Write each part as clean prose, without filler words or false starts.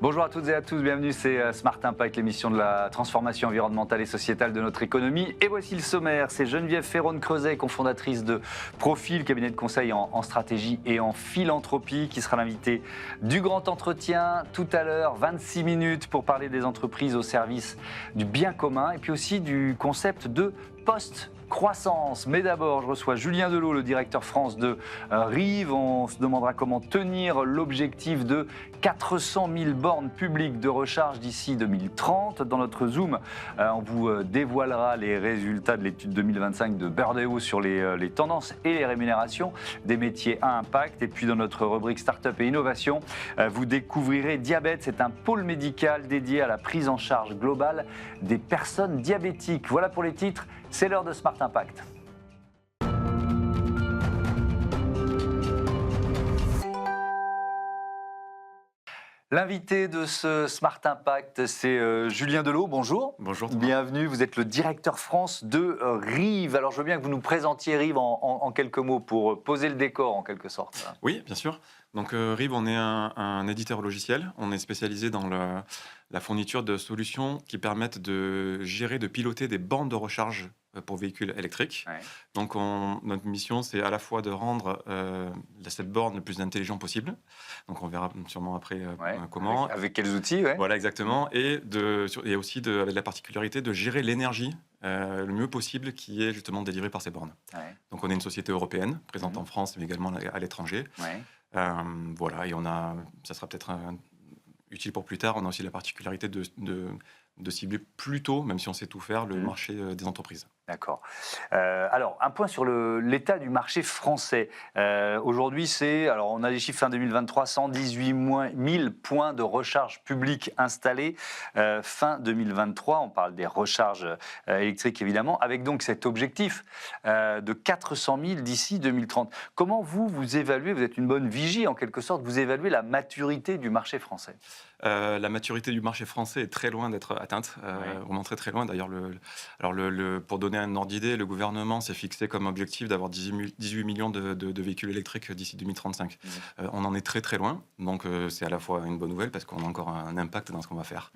Bonjour à toutes et à tous, bienvenue, c'est Smart Impact, l'émission de la transformation environnementale et sociétale de notre économie. Et voici le sommaire, c'est Geneviève Ferron-Creuset, cofondatrice de Profil, cabinet de conseil en stratégie et en philanthropie, qui sera l'invitée du grand entretien tout à l'heure, 26 minutes pour parler des entreprises au service du bien commun et puis aussi du concept de post-croissance. Mais d'abord, je reçois Julien Delot, le directeur France de Rive. On se demandera comment tenir l'objectif de 400 000 bornes publiques de recharge d'ici 2030. Dans notre Zoom, on vous dévoilera les résultats de l'étude 2025 de Burdeo sur les tendances et les rémunérations des métiers à impact. Et puis dans notre rubrique Start-up et Innovation, vous découvrirez Diabète. C'est un pôle médical dédié à la prise en charge globale des personnes diabétiques. Voilà pour les titres, c'est l'heure de Smart Impact. L'invité de ce Smart Impact, c'est Julien Delot. Bonjour. Bonjour. Bienvenue, vous êtes le directeur France de Rive. Alors je veux bien que vous nous présentiez Rive en quelques mots pour poser le décor en quelque sorte. Oui, bien sûr. Donc Rive, on est un éditeur logiciel. On est spécialisé dans la fourniture de solutions qui permettent de gérer, de piloter des bornes de recharge pour véhicules électriques. Ouais. Donc notre mission, c'est à la fois de rendre cette borne le plus intelligent possible. Donc on verra sûrement après comment. Avec quels outils, ouais. Voilà, exactement. Et aussi avec la particularité de gérer l'énergie le mieux possible qui est justement délivrée par ces bornes. Ouais. Donc on est une société européenne, présente en France, mais également à l'étranger. Ouais. Voilà, et ça sera peut-être utile pour plus tard, on a aussi la particularité de cibler plus tôt, même si on sait tout faire, le marché des entreprises. D'accord. Alors, un point sur l'état du marché français. Aujourd'hui, on a les chiffres fin 2023, 118 000 points de recharge publique installés. Fin 2023, on parle des recharges électriques, évidemment, avec donc cet objectif de 400 000 d'ici 2030. Comment vous évaluez, vous êtes une bonne vigie en quelque sorte, vous évaluez la maturité du marché français ? La maturité du marché français est très loin d'être atteinte, vraiment très très loin. D'ailleurs, pour donner un ordre d'idée, le gouvernement s'est fixé comme objectif d'avoir 18 millions de véhicules électriques d'ici 2035. On en est très très loin, donc c'est à la fois une bonne nouvelle parce qu'on a encore un impact dans ce qu'on va faire.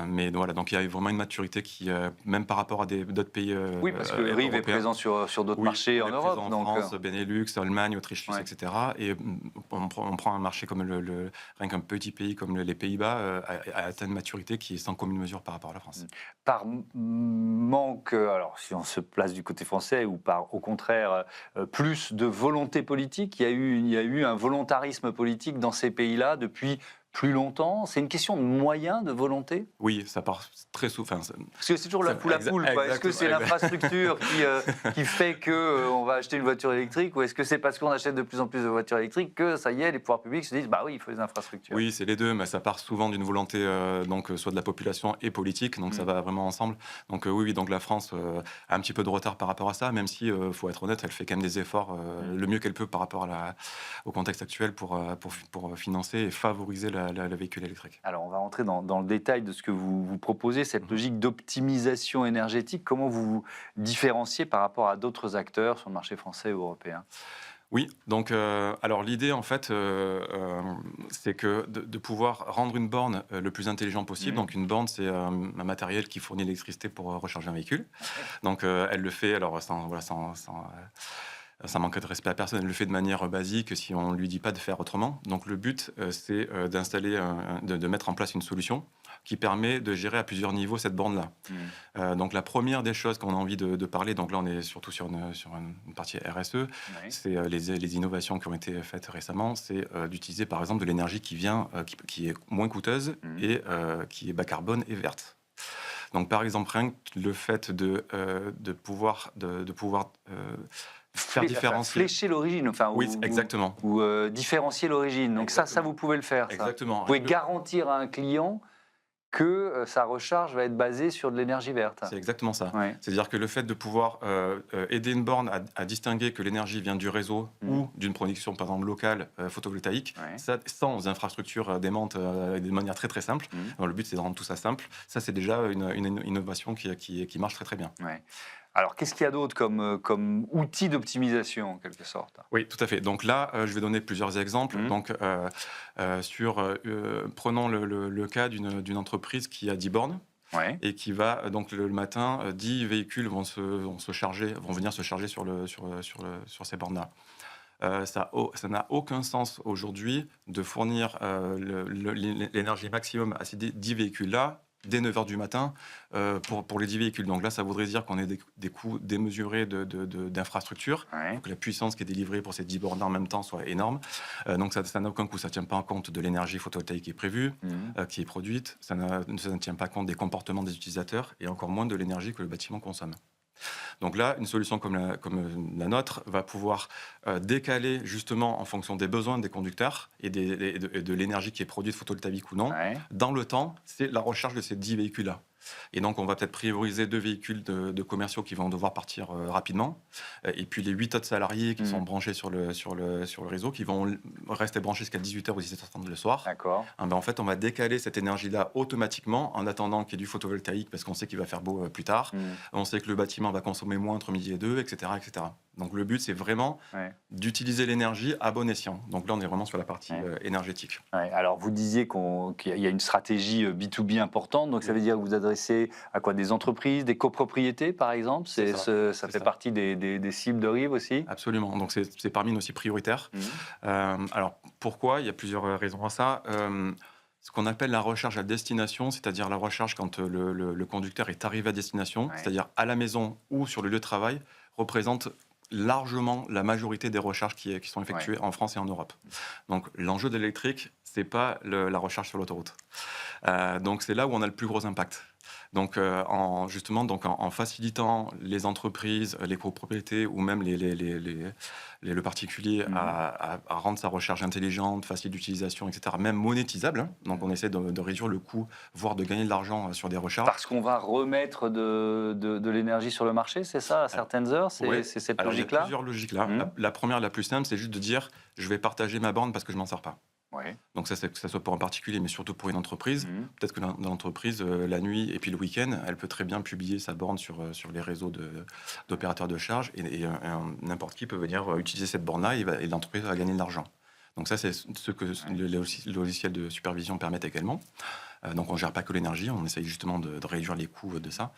Mais voilà, donc il y a vraiment une maturité qui, même par rapport à d'autres pays oui, parce que Rive est présent sur d'autres marchés en Europe. En France, Benelux, Allemagne, Autriche, Suisse, etc. Et on prend un marché comme rien qu'un petit pays comme les Pays-Bas a atteint une maturité qui est sans commune mesure par rapport à la France. Par manque, alors si on se place du côté français, ou par au contraire plus de volonté politique, il y a eu un volontarisme politique dans ces pays-là depuis plus longtemps? C'est une question de moyens, de volonté? Oui, ça part très souvent. Parce que c'est toujours la poule à poule. Est-ce que c'est l'infrastructure qui fait qu'on va acheter une voiture électrique, ou est-ce que c'est parce qu'on achète de plus en plus de voitures électriques que ça y est, les pouvoirs publics se disent bah oui, il faut des infrastructures? Oui, c'est les deux, mais ça part souvent d'une volonté donc soit de la population et politique, donc ça va vraiment ensemble. Donc oui, donc la France a un petit peu de retard par rapport à ça, même si faut être honnête, elle fait quand même des efforts le mieux qu'elle peut par rapport au contexte actuel pour financer et favoriser le véhicule électrique. Alors, on va rentrer dans le détail de ce que vous proposez, cette logique d'optimisation énergétique. Comment vous vous différenciez par rapport à d'autres acteurs sur le marché français ou européen ? Oui, donc alors l'idée en fait, c'est que de pouvoir rendre une borne le plus intelligent possible. Donc une borne, c'est un matériel qui fournit l'électricité pour recharger un véhicule. Donc elle le fait alors ça manquerait de respect à personne, elle le fait de manière basique si on ne lui dit pas de faire autrement. Donc le but, c'est d'installer, de mettre en place une solution qui permet de gérer à plusieurs niveaux cette borne-là. Donc la première des choses qu'on a envie de parler, donc là on est surtout sur une partie RSE, c'est les innovations qui ont été faites récemment, c'est d'utiliser par exemple de l'énergie qui est moins coûteuse et qui est bas carbone et verte. Donc par exemple, rien que le fait de pouvoir faire différencier. Flécher l'origine, oui, exactement. Ou différencier l'origine. Donc exactement. Ça vous pouvez le faire. Exactement. Vous pouvez garantir à un client que sa recharge va être basée sur de l'énergie verte. C'est exactement ça. Ouais. C'est-à-dire que le fait de pouvoir aider une borne à distinguer que l'énergie vient du réseau ou d'une production, par exemple, locale photovoltaïque, ça, sans infrastructure démente de manière très très simple. Alors, le but, c'est de rendre tout ça simple. Ça, c'est déjà une innovation qui marche très très bien. Ouais. Alors, qu'est-ce qu'il y a d'autre comme outil d'optimisation, en quelque sorte? Oui, tout à fait. Donc là, je vais donner plusieurs exemples. Donc, prenons le cas d'une entreprise qui a 10 bornes Ouais. et qui va, donc le matin, 10 véhicules vont venir se charger sur ces bornes-là. Ça n'a aucun sens aujourd'hui de fournir l'énergie maximum à ces 10 véhicules-là dès 9 h du matin pour les 10 véhicules. Donc là, ça voudrait dire qu'on ait des coûts démesurés d'infrastructure. Ouais. Il faut que la puissance qui est délivrée pour ces 10 bornes en même temps soit énorme. Donc ça n'a aucun coût. Ça ne tient pas en compte de l'énergie photovoltaïque qui est prévue, qui est produite. Ça ne tient pas compte des comportements des utilisateurs et encore moins de l'énergie que le bâtiment consomme. Donc là, une solution comme la nôtre va pouvoir décaler justement en fonction des besoins des conducteurs et de l'énergie qui est produite photovoltaïque ou non. Ouais. Dans le temps, c'est la recharge de ces 10 véhicules-là. Et donc, on va peut-être prioriser 2 véhicules de commerciaux qui vont devoir partir rapidement. Et puis, les 8 autres salariés qui sont branchés sur le réseau, qui vont rester branchés jusqu'à 18 h ou 17 h le soir. D'accord. En fait, on va décaler cette énergie-là automatiquement en attendant qu'il y ait du photovoltaïque parce qu'on sait qu'il va faire beau plus tard. On sait que le bâtiment va consommer moins entre midi et 2, etc., etc. Donc, le but, c'est vraiment d'utiliser l'énergie à bon escient. Donc là, on est vraiment sur la partie énergétique. Ouais. Alors, vous disiez qu'il y a une stratégie B2B importante. Donc, ça veut dire que vous adressez à quoi? Des entreprises, des copropriétés, par exemple? Ça fait partie des cibles de Rive aussi? Absolument. Donc, c'est parmi nos cibles prioritaires. Alors, pourquoi? Il y a plusieurs raisons à ça. Ce qu'on appelle la recharge à destination, c'est-à-dire la recharge quand le conducteur est arrivé à destination, c'est-à-dire à la maison ou sur le lieu de travail, représente largement la majorité des recharges qui sont effectuées en France et en Europe. Donc l'enjeu de l'électrique, c'est pas la recharge sur l'autoroute. Donc c'est là où on a le plus gros impact. Donc en facilitant les entreprises, les copropriétés ou même le particulier à rendre sa recharge intelligente, facile d'utilisation, etc., même monétisable. Donc on essaie de réduire le coût, voire de gagner de l'argent sur des recharges. Parce qu'on va remettre de l'énergie sur le marché, c'est ça, à certaines heures? C'est cette logique-là? Il y a plusieurs logiques là. La première, la plus simple, c'est juste de dire je vais partager ma borne parce que je m'en sers pas. Ouais. Donc ça, c'est que ça soit pour un particulier, mais surtout pour une entreprise. Peut-être que l'entreprise, la nuit et puis le week-end, elle peut très bien publier sa borne sur les réseaux d'opérateurs de charge et n'importe qui peut venir utiliser cette borne-là et l'entreprise va gagner de l'argent. Donc ça, c'est ce que le logiciel de supervision permet également. Donc on ne gère pas que l'énergie, on essaye justement de réduire les coûts de ça.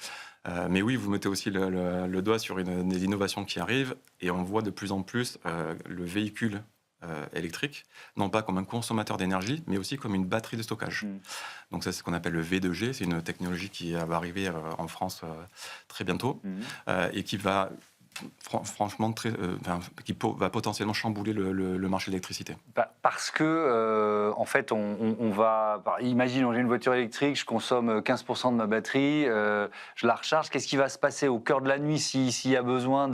Mais oui, vous mettez aussi le doigt sur des innovations qui arrivent et on voit de plus en plus le véhicule électrique, non pas comme un consommateur d'énergie, mais aussi comme une batterie de stockage. Donc ça, c'est ce qu'on appelle le V2G, c'est une technologie qui va arriver en France très bientôt et qui va franchement qui va potentiellement chambouler le marché de l'électricité. Parce que, en fait, on va... Imagine, j'ai une voiture électrique, je consomme 15% de ma batterie, je la recharge. Qu'est-ce qui va se passer au cœur de la nuit s'il y a besoin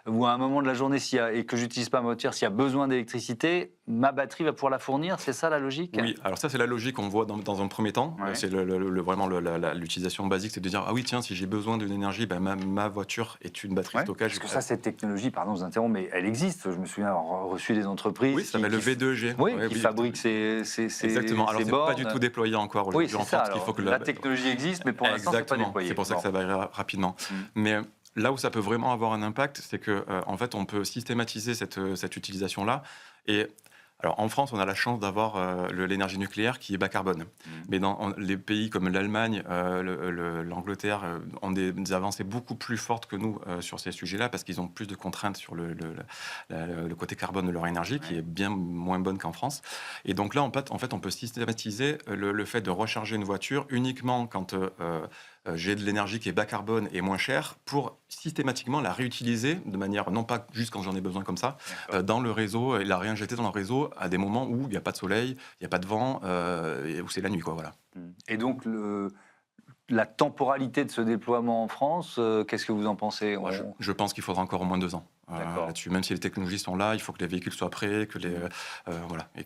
ou à un moment de la journée et que j'utilise pas ma voiture, s'il y a besoin d'électricité, ma batterie va pouvoir la fournir? C'est ça la logique? Oui, alors ça c'est la logique qu'on voit dans un premier temps. C'est vraiment l'utilisation basique, c'est de dire ah oui tiens, si j'ai besoin d'une énergie, ben, ma voiture est une batterie de stockage. Parce que ça, cette technologie, pardon, je vous interromps, mais elle existe. Je me souviens avoir reçu des entreprises ça s'appelle le V2G. Qui fabriquent ces exactement. Alors c'est pas du tout déployé encore aujourd'hui en France. Il faut que la technologie existe, mais pour l'instant c'est pas déployé. C'est pour ça que ça va arriver rapidement. Mais là où ça peut vraiment avoir un impact, c'est que en fait on peut systématiser cette utilisation-là et alors, en France, on a la chance d'avoir l'énergie nucléaire qui est bas carbone. Mais dans les pays comme l'Allemagne, l'Angleterre ont des avancées beaucoup plus fortes que nous sur ces sujets-là parce qu'ils ont plus de contraintes sur le côté carbone de leur énergie qui est bien moins bonne qu'en France. Et donc là, en fait, on peut systématiser le fait de recharger une voiture uniquement quand j'ai de l'énergie qui est bas carbone et moins chère pour systématiquement la réutiliser de manière, non pas juste quand j'en ai besoin comme ça, dans le réseau et la réinjecter dans le réseau à des moments où il n'y a pas de soleil, il n'y a pas de vent, et où c'est la nuit, quoi, voilà. Et donc, la temporalité de ce déploiement en France, qu'est-ce que vous en pensez? Je pense qu'il faudra encore au moins 2 ans. D'accord. là-dessus. Même si les technologies sont là, il faut que les véhicules soient prêts, que les voilà, et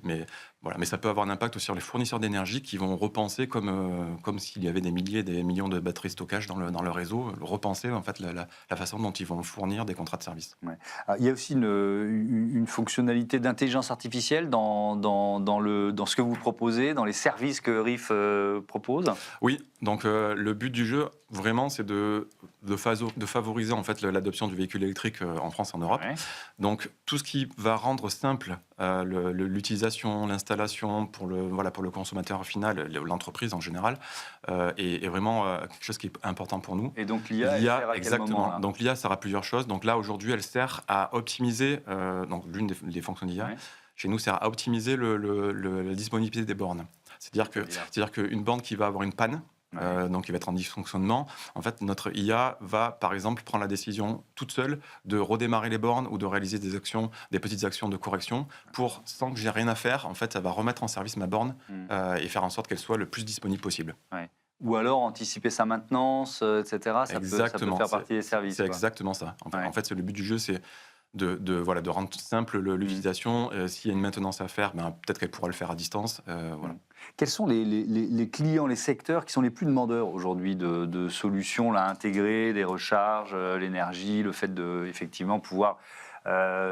mais voilà, mais ça peut avoir un impact aussi sur les fournisseurs d'énergie qui vont repenser comme s'il y avait des milliers, des millions de batteries de stockage dans le réseau, repenser en fait la façon dont ils vont fournir des contrats de service. Ouais. Il y a aussi une fonctionnalité d'intelligence artificielle dans ce que vous proposez, dans les services que RIF propose. Oui, donc le but du jeu, vraiment, c'est de favoriser en fait l'adoption du véhicule électrique en France et en Europe. Ouais. Donc tout ce qui va rendre simple l'utilisation, l'installation pour le consommateur final, l'entreprise en général, est vraiment quelque chose qui est important pour nous. Et donc l'IA, elle sert à quel exactement. moment, là Donc l'IA sert à plusieurs choses. Donc là aujourd'hui, elle sert à optimiser. Donc l'une des fonctions d'IA Ouais. chez nous sert à optimiser la disponibilité des bornes. C'est-à-dire qu'une borne qui va avoir une panne, donc qui va être en dysfonctionnement, en fait, notre IA va, par exemple, prendre la décision toute seule de redémarrer les bornes ou de réaliser des petites actions de correction sans que j'ai rien à faire. En fait, ça va remettre en service ma borne et faire en sorte qu'elle soit le plus disponible possible. Ouais. Ou alors anticiper sa maintenance, etc. Ça peut faire partie des services. C'est quoi. exactement ça. Ouais. En fait, le but du jeu, c'est de rendre simple l'utilisation. S'il y a une maintenance à faire, peut-être qu'elle pourra le faire à distance. Voilà. Quels sont les clients, les secteurs qui sont les plus demandeurs aujourd'hui de solutions là, intégrées, des recharges, l'énergie, le fait de effectivement pouvoir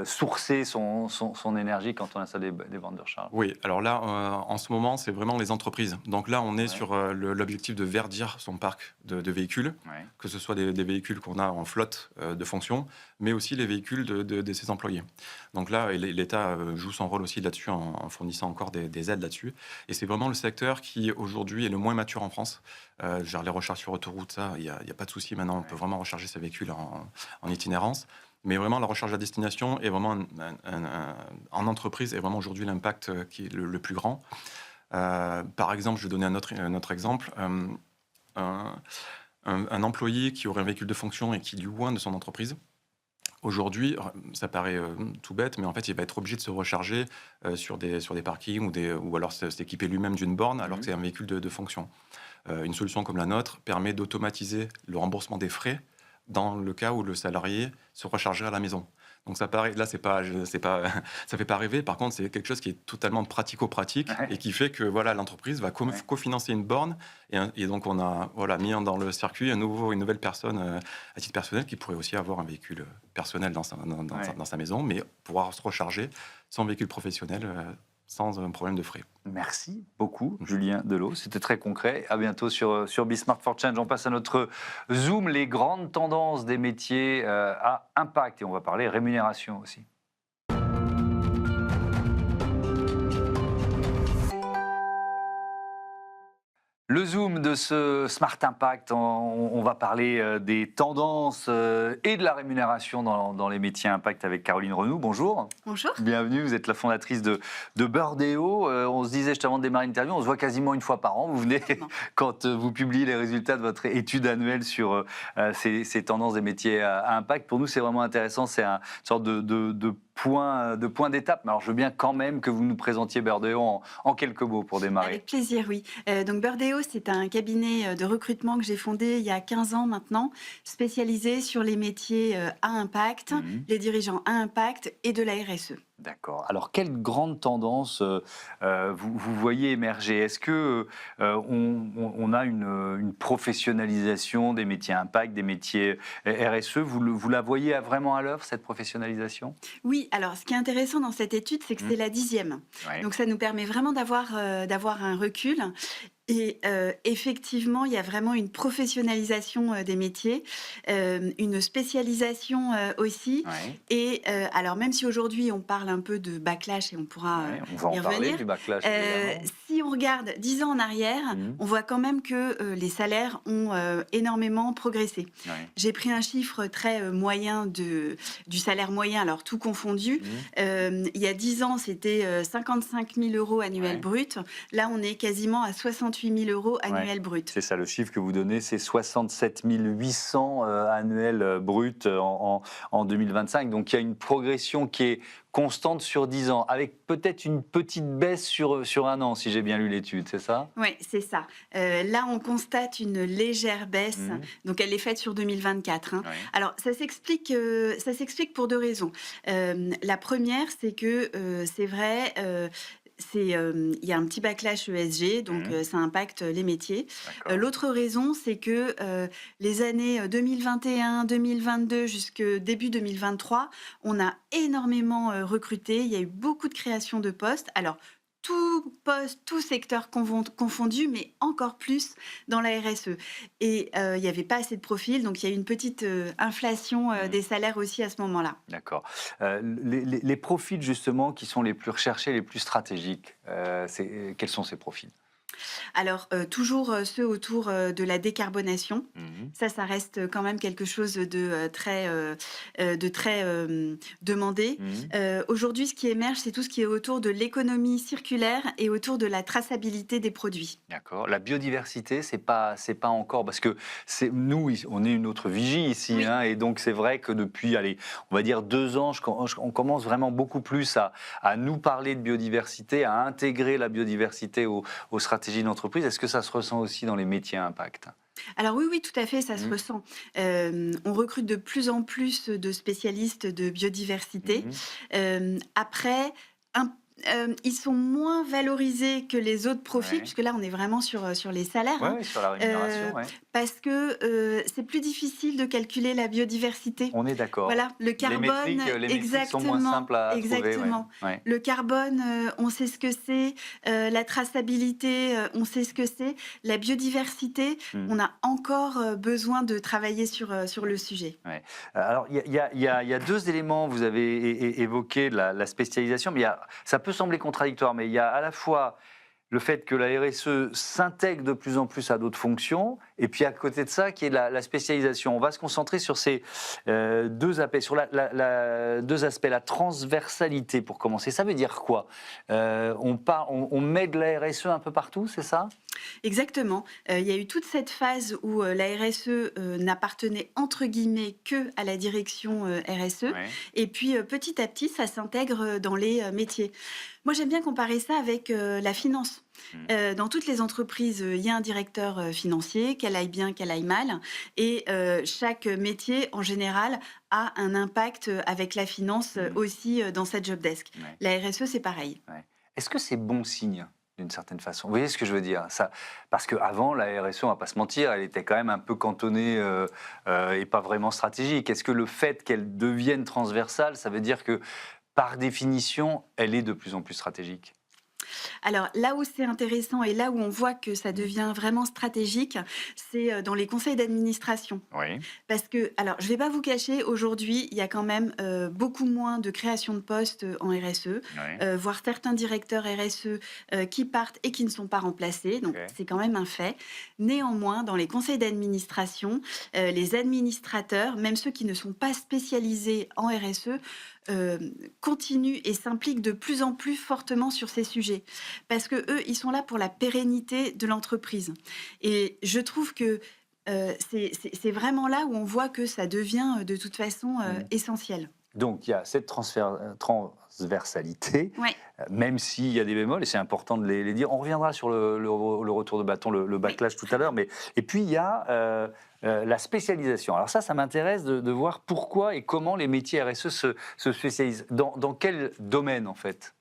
sourcer son énergie quand on installe des bornes de recharge? Oui, alors là, en ce moment, c'est vraiment les entreprises. Donc là, on est sur l'objectif de verdir son parc de véhicules, que ce soit des véhicules qu'on a en flotte de fonction, mais aussi les véhicules de ses employés. Donc là, l'État joue son rôle aussi là-dessus en fournissant encore des aides là-dessus. Et c'est vraiment le secteur qui, aujourd'hui, est le moins mature en France. Genre les recharges sur autoroute, ça, il n'y a pas de souci. Maintenant, on peut vraiment recharger ses véhicules en itinérance. Mais vraiment, la recharge à destination est vraiment en entreprise est vraiment aujourd'hui l'impact qui est le plus grand. Par exemple, je vais donner un autre exemple. Un employé qui aurait un véhicule de fonction et qui est loin de son entreprise. Aujourd'hui, ça paraît tout bête, mais en fait, il va être obligé de se recharger sur des parkings ou alors s'équiper lui-même d'une borne alors que c'est un véhicule de fonction. Une solution comme la nôtre permet d'automatiser le remboursement des frais dans le cas où le salarié se rechargerait à la maison. Donc ça paraît, là, ça fait pas rêver. Par contre, c'est quelque chose qui est totalement pratico-pratique et qui fait que l'entreprise va cofinancer une borne et donc on a mis dans le circuit une nouvelle personne à titre personnel qui pourrait aussi avoir un véhicule personnel dans sa maison, mais pouvoir se recharger son véhicule professionnel sans un problème de frais. Merci beaucoup, Julien Delot. C'était très concret. À bientôt sur Bismart for Change. On passe à notre Zoom, les grandes tendances des métiers à impact. Et on va parler rémunération aussi. Le Zoom de ce Smart Impact, on va parler des tendances et de la rémunération dans les métiers Impact avec Caroline Renoux. Bonjour. Bonjour. Bienvenue, vous êtes la fondatrice de Birdeo. On se disait juste avant de démarrer l'interview, on se voit quasiment une fois par an. Vous venez quand vous publiez les résultats de votre étude annuelle sur ces tendances des métiers à impact. Pour nous, c'est vraiment intéressant. C'est une sorte de point d'étape. Alors, je veux bien quand même que vous nous présentiez Birdeo en quelques mots pour démarrer. Avec plaisir, oui. Donc Birdeo, c'est un cabinet de recrutement que j'ai fondé il y a 15 ans maintenant, spécialisé sur les métiers à impact, les dirigeants à impact et de la RSE. D'accord. Alors, quelle grande tendance vous voyez émerger? Est-ce que on a une professionnalisation des métiers impact, des métiers RSE? Vous la voyez vraiment à l'œuvre, cette professionnalisation? Oui, alors ce qui est intéressant dans cette étude, c'est que c'est la 10e. Ouais. Donc ça nous permet vraiment d'avoir un recul. Et effectivement, il y a vraiment une professionnalisation des métiers, une spécialisation aussi. Ouais. Et alors, même si aujourd'hui on parle un peu de backlash et on pourra On va y en parler revenir, du backlash. Évidemment. si on regarde 10 ans en arrière, on voit quand même que les salaires ont énormément progressé. Ouais. J'ai pris un chiffre très moyen du salaire moyen, alors tout confondu. Il y a 10 ans, c'était 55 000 € annuels bruts. Là, on est quasiment à 68 68 000 euros annuels bruts. C'est ça, le chiffre que vous donnez, c'est 67 800 annuels bruts en 2025. Donc il y a une progression qui est constante sur 10 ans, avec peut-être une petite baisse sur un an, si j'ai bien lu l'étude, c'est ça? Oui, c'est ça. Là, on constate une légère baisse, donc elle est faite sur 2024. Hein. Oui. Alors, ça s'explique pour 2 raisons. La première, c'est que c'est vrai, il y a un petit backlash ESG, donc ça impacte les métiers. L'autre raison, c'est que les années 2021, 2022 jusqu'au début 2023, on a énormément recruté. Il y a eu beaucoup de créations de postes. Alors, tout poste, tout secteur confondu, mais encore plus dans la RSE. Et il n'y avait pas assez de profils, donc il y a eu une petite inflation des salaires aussi à ce moment-là. D'accord. Les profils, justement, qui sont les plus recherchés, les plus stratégiques, quels sont ces profils? Alors, toujours ceux autour de la décarbonation. Ça reste quand même quelque chose de très demandé. Aujourd'hui, ce qui émerge, c'est tout ce qui est autour de l'économie circulaire et autour de la traçabilité des produits. D'accord. La biodiversité, c'est pas encore, parce que nous, on est une autre vigie ici, Oui. hein, et donc c'est vrai que depuis, on va dire 2 ans, on commence vraiment beaucoup plus à nous parler de biodiversité, à intégrer la biodiversité aux stratégies d'entreprise. Est-ce que ça se ressent aussi dans les métiers à impact? Alors oui, tout à fait, ça se ressent. On recrute de plus en plus de spécialistes de biodiversité. Après, ils sont moins valorisés que les autres profils, puisque là, on est vraiment sur les salaires. Oui, sur la rémunération. Parce que c'est plus difficile de calculer la biodiversité. On est d'accord. Voilà, le carbone, les métriques sont moins simples à trouver. exactement. Ouais. Le carbone, on sait ce que c'est. La traçabilité, on sait ce que c'est. La biodiversité, on a encore besoin de travailler sur le sujet. Ouais. Alors, il y a 2 éléments. Vous avez évoqué la spécialisation, mais ça peut sembler contradictoire, mais il y a à la fois le fait que la RSE s'intègre de plus en plus à d'autres fonctions, et puis à côté de ça, qui est la spécialisation. On va se concentrer sur ces 2 aspects, sur 2 aspects, la transversalité pour commencer. Ça veut dire quoi? On met de la RSE un peu partout, c'est ça? Exactement. Il y a eu toute cette phase où la RSE n'appartenait entre guillemets que à la direction RSE. Ouais. Et puis petit à petit, ça s'intègre dans les métiers. Moi, j'aime bien comparer ça avec la finance. Dans toutes les entreprises, il y a un directeur financier, qu'elle aille bien, qu'elle aille mal. Et chaque métier, en général, a un impact avec la finance aussi dans cette job desk. Ouais. La RSE, c'est pareil. Ouais. Est-ce que c'est bon signe d'une certaine façon? Vous voyez ce que je veux dire? Parce qu'avant, la RSE, on ne va pas se mentir, elle était quand même un peu cantonnée et pas vraiment stratégique. Est-ce que le fait qu'elle devienne transversale, ça veut dire que, par définition, elle est de plus en plus stratégique? Alors là où c'est intéressant et là où on voit que ça devient vraiment stratégique, c'est dans les conseils d'administration. Oui. Parce que, alors je ne vais pas vous cacher, aujourd'hui, il y a quand même beaucoup moins de création de postes en RSE, voire certains directeurs RSE qui partent et qui ne sont pas remplacés, donc c'est quand même un fait. Néanmoins, dans les conseils d'administration, les administrateurs, même ceux qui ne sont pas spécialisés en RSE, continuent et s'impliquent de plus en plus fortement sur ces sujets. Parce que eux, ils sont là pour la pérennité de l'entreprise. Et je trouve que c'est vraiment là où on voit que ça devient de toute façon essentiel. Donc il y a cette transversalité, même s'il y a des bémols, et c'est important de les dire. On reviendra sur le retour de bâton, le backlash tout à l'heure. Et puis il y a la spécialisation. Alors ça m'intéresse de voir pourquoi et comment les métiers RSE se spécialisent. Dans quel domaine, en fait?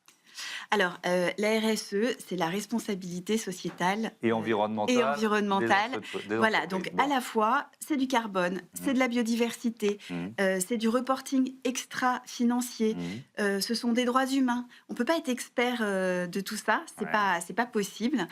Alors, la RSE, c'est la responsabilité sociétale et environnementale. Voilà, donc à la fois, c'est du carbone, c'est de la biodiversité, c'est du reporting extra-financier, ce sont des droits humains. On ne peut pas être expert de tout ça, c'est pas possible.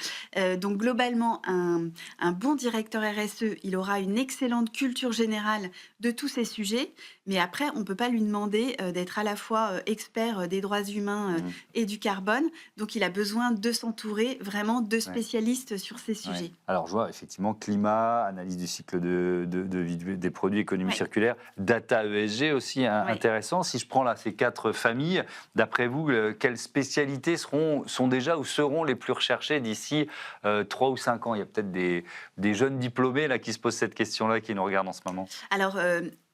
Donc globalement, un bon directeur RSE, il aura une excellente culture générale de tous ces sujets, mais après, on ne peut pas lui demander d'être à la fois expert des droits humains et du du carbone, donc il a besoin de s'entourer vraiment de spécialistes sur ces sujets. Ouais. Alors je vois effectivement climat, analyse du cycle de vie des produits, économie circulaire, data ESG aussi intéressant. Si je prends là ces 4 familles, d'après vous, quelles spécialités sont déjà ou seront les plus recherchées d'ici 3 ou 5 ans? Il y a peut-être des jeunes diplômés là qui se posent cette question-là, qui nous regardent en ce moment. Alors,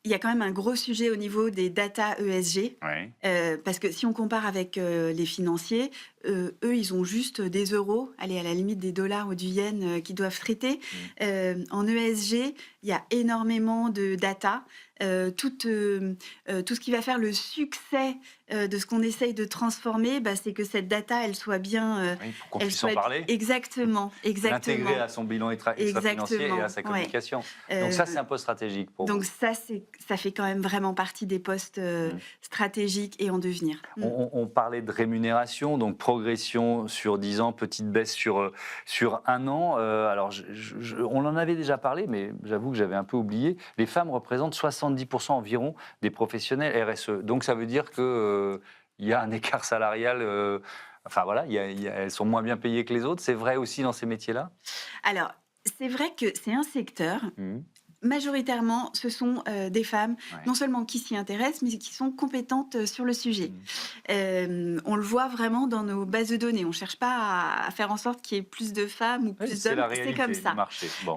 il y a quand même un gros sujet au niveau des data ESG, parce que si on compare avec les financiers, eux, ils ont juste des euros, allez, à la limite des dollars ou du yen qu'ils doivent traiter. En ESG, il y a énormément de data. Tout ce qui va faire le succès de ce qu'on essaye de transformer, c'est que cette data, elle soit bien... pour qu'on puisse en parler. Exactement. L'intégrer à son bilan extra-financier et à sa communication. Donc ça, c'est un poste stratégique pour vous. Donc ça fait quand même vraiment partie des postes stratégiques et en devenir. On parlait de rémunération, donc progression sur 10 ans, petite baisse sur 1 an. Alors, on en avait déjà parlé, mais j'avoue que j'avais un peu oublié. Les femmes représentent 70% environ des professionnels RSE. Donc ça veut dire qu'il y a un écart salarial... Enfin voilà, elles sont moins bien payées que les autres. C'est vrai aussi dans ces métiers-là? Alors, c'est vrai que c'est un secteur... Majoritairement, ce sont des femmes, non seulement qui s'y intéressent, mais qui sont compétentes sur le sujet. On le voit vraiment dans nos bases de données. On ne cherche pas à faire en sorte qu'il y ait plus de femmes ou plus d'hommes. C'est comme ça. Bon.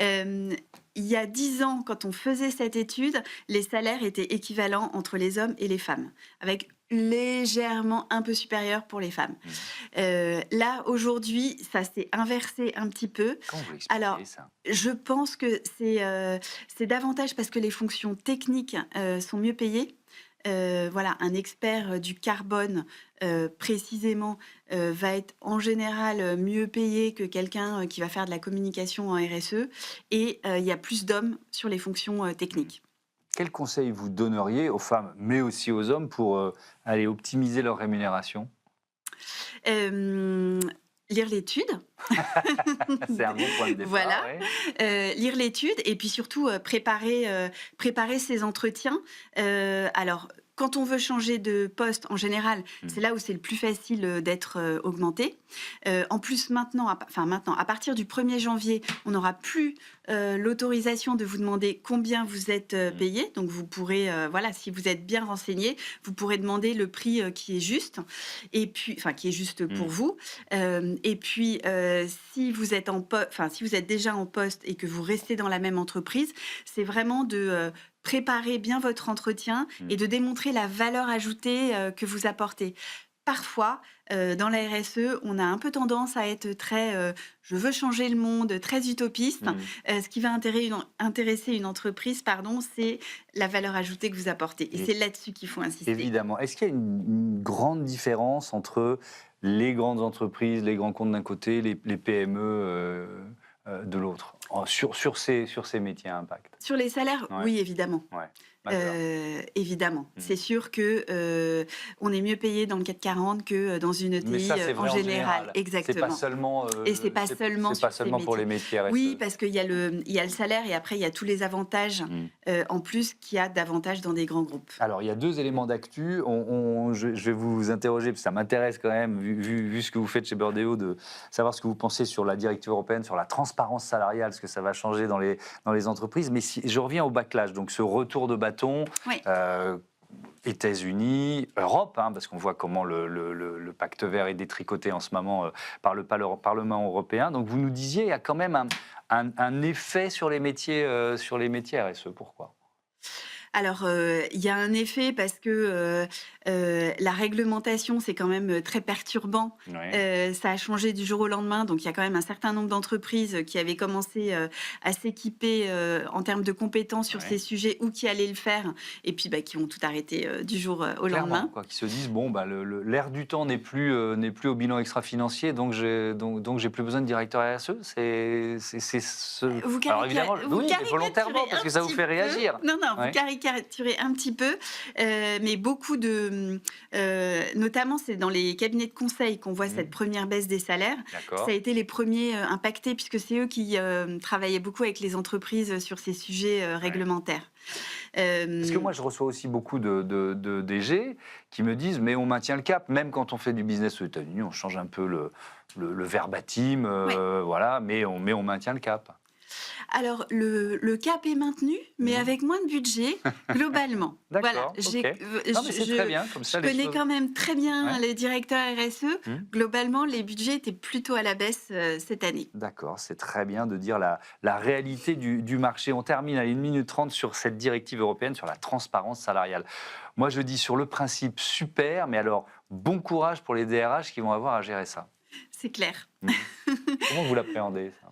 Il y a 10 ans, quand on faisait cette étude, les salaires étaient équivalents entre les hommes et les femmes, avec légèrement un peu supérieur pour les femmes. Là, aujourd'hui, ça s'est inversé un petit peu. Comment vous expliquez Alors, ça? Je pense que c'est davantage parce que les fonctions techniques sont mieux payées. Voilà, un expert du carbone, précisément, va être en général mieux payé que quelqu'un qui va faire de la communication en RSE. Et il y a plus d'hommes sur les fonctions techniques. Quel conseil vous donneriez aux femmes, mais aussi aux hommes, pour aller optimiser leur rémunération? Lire l'étude. C'est un bon point de départ. Voilà. Lire l'étude et puis surtout préparer ses entretiens. Alors, quand on veut changer de poste, en général, c'est là où c'est le plus facile d'être augmenté. En plus, maintenant, à partir du 1er janvier, on n'aura plus l'autorisation de vous demander combien vous êtes payé. Donc, vous pourrez, si vous êtes bien renseigné, vous pourrez demander le prix qui est juste, et puis, qui est juste pour vous. Et puis, si vous êtes si vous êtes déjà en poste et que vous restez dans la même entreprise, c'est vraiment de préparer bien votre entretien et de démontrer la valeur ajoutée que vous apportez. Parfois, dans la RSE, on a un peu tendance à être très je veux changer le monde, très utopiste. Ce qui va intéresser une entreprise, c'est la valeur ajoutée que vous apportez. Et c'est là-dessus qu'il faut insister. Évidemment. Est-ce qu'il y a une grande différence entre les grandes entreprises, les grands comptes d'un côté, les PME de l'autre, sur ces métiers à impact? Sur les salaires, oui, évidemment. Évidemment. C'est sûr que on est mieux payé dans le CAC 40 que dans une ETI en général. Exactement. C'est pas seulement. Et c'est pas seulement. C'est pas seulement pour les métiers RSE. Oui, parce qu'il y a le salaire et après il y a tous les avantages en plus qu'il y a davantage dans des grands groupes. Alors il y a 2 éléments d'actu. Je vais vous interroger parce que ça m'intéresse quand même, vu ce que vous faites chez Burdeo, de savoir ce que vous pensez sur la directive européenne, sur la transparence salariale, ce que ça va changer dans les entreprises. Mais je reviens au backlash, donc ce retour de bâton. États-Unis, Europe, parce qu'on voit comment le pacte vert est détricoté en ce moment par le Parlement européen. Donc vous nous disiez, il y a quand même un effet sur les métiers RSE. Pourquoi ? Alors, il y a un effet parce que la réglementation, c'est quand même très perturbant. Ça a changé du jour au lendemain. Donc, il y a quand même un certain nombre d'entreprises qui avaient commencé à s'équiper en termes de compétences sur ces sujets ou qui allaient le faire et puis qui ont tout arrêté du jour au lendemain. Qui se disent, l'air du temps n'est plus au bilan extra-financier, donc j'ai plus besoin de directeur RSE. Vous Alors évidemment, oui, mais volontairement, parce que ça vous fait réagir. Non, vous caricaturez caricaturer un petit peu, mais beaucoup de... notamment, c'est dans les cabinets de conseil qu'on voit cette première baisse des salaires. D'accord. Ça a été les premiers impactés, puisque c'est eux qui travaillaient beaucoup avec les entreprises sur ces sujets réglementaires. Parce que moi, je reçois aussi beaucoup de DG qui me disent mais on maintient le cap, même quand on fait du business aux États-Unis, on change un peu le verbatim, voilà, mais on maintient le cap. Alors, le cap est maintenu, mais avec moins de budget, globalement. D'accord, Voilà. ok. Non, mais c'est très bien, comme ça, Je les connais choses... quand même très bien les directeurs RSE. Globalement, les budgets étaient plutôt à la baisse cette année. D'accord, c'est très bien de dire la réalité du marché. On termine à 1 minute 30 sur cette directive européenne sur la transparence salariale. Moi, je dis sur le principe, super, mais alors, bon courage pour les DRH qui vont avoir à gérer ça. C'est clair. Comment vous l'appréhendez, ça ?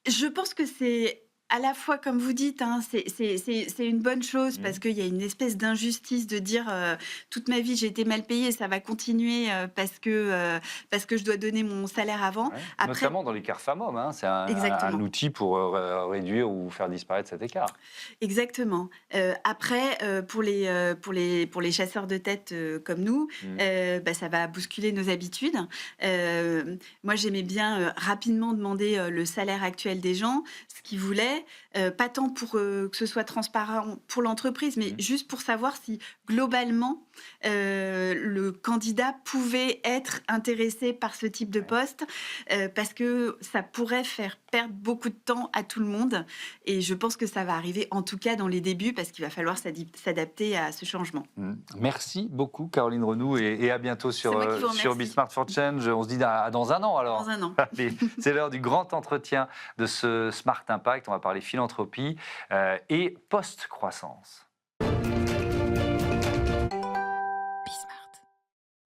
Je pense que c'est à la fois, comme vous dites, hein, c'est une bonne chose parce qu'il y a une espèce d'injustice de dire toute ma vie j'ai été mal payée, ça va continuer parce que je dois donner mon salaire avant. Ouais. Après, Notamment dans l'écart femmes-hommes, hein, c'est un outil pour réduire ou faire disparaître cet écart. Exactement. Après, pour les chasseurs de tête comme nous, ça va bousculer nos habitudes. Moi, j'aimais bien rapidement demander le salaire actuel des gens, ce qu'ils voulaient. Pas tant pour que ce soit transparent pour l'entreprise, mais juste pour savoir si globalement le candidat pouvait être intéressé par ce type de poste, parce que ça pourrait faire perdre beaucoup de temps à tout le monde. Et je pense que ça va arriver, en tout cas dans les débuts, parce qu'il va falloir s'adapter à ce changement. Merci beaucoup, Caroline Renoux, et à bientôt sur Be Smart for Change. On se dit dans un an alors. Dans un an. Allez, c'est l'heure du grand entretien de ce Smart Impact. On va parler philanthropie et post-croissance.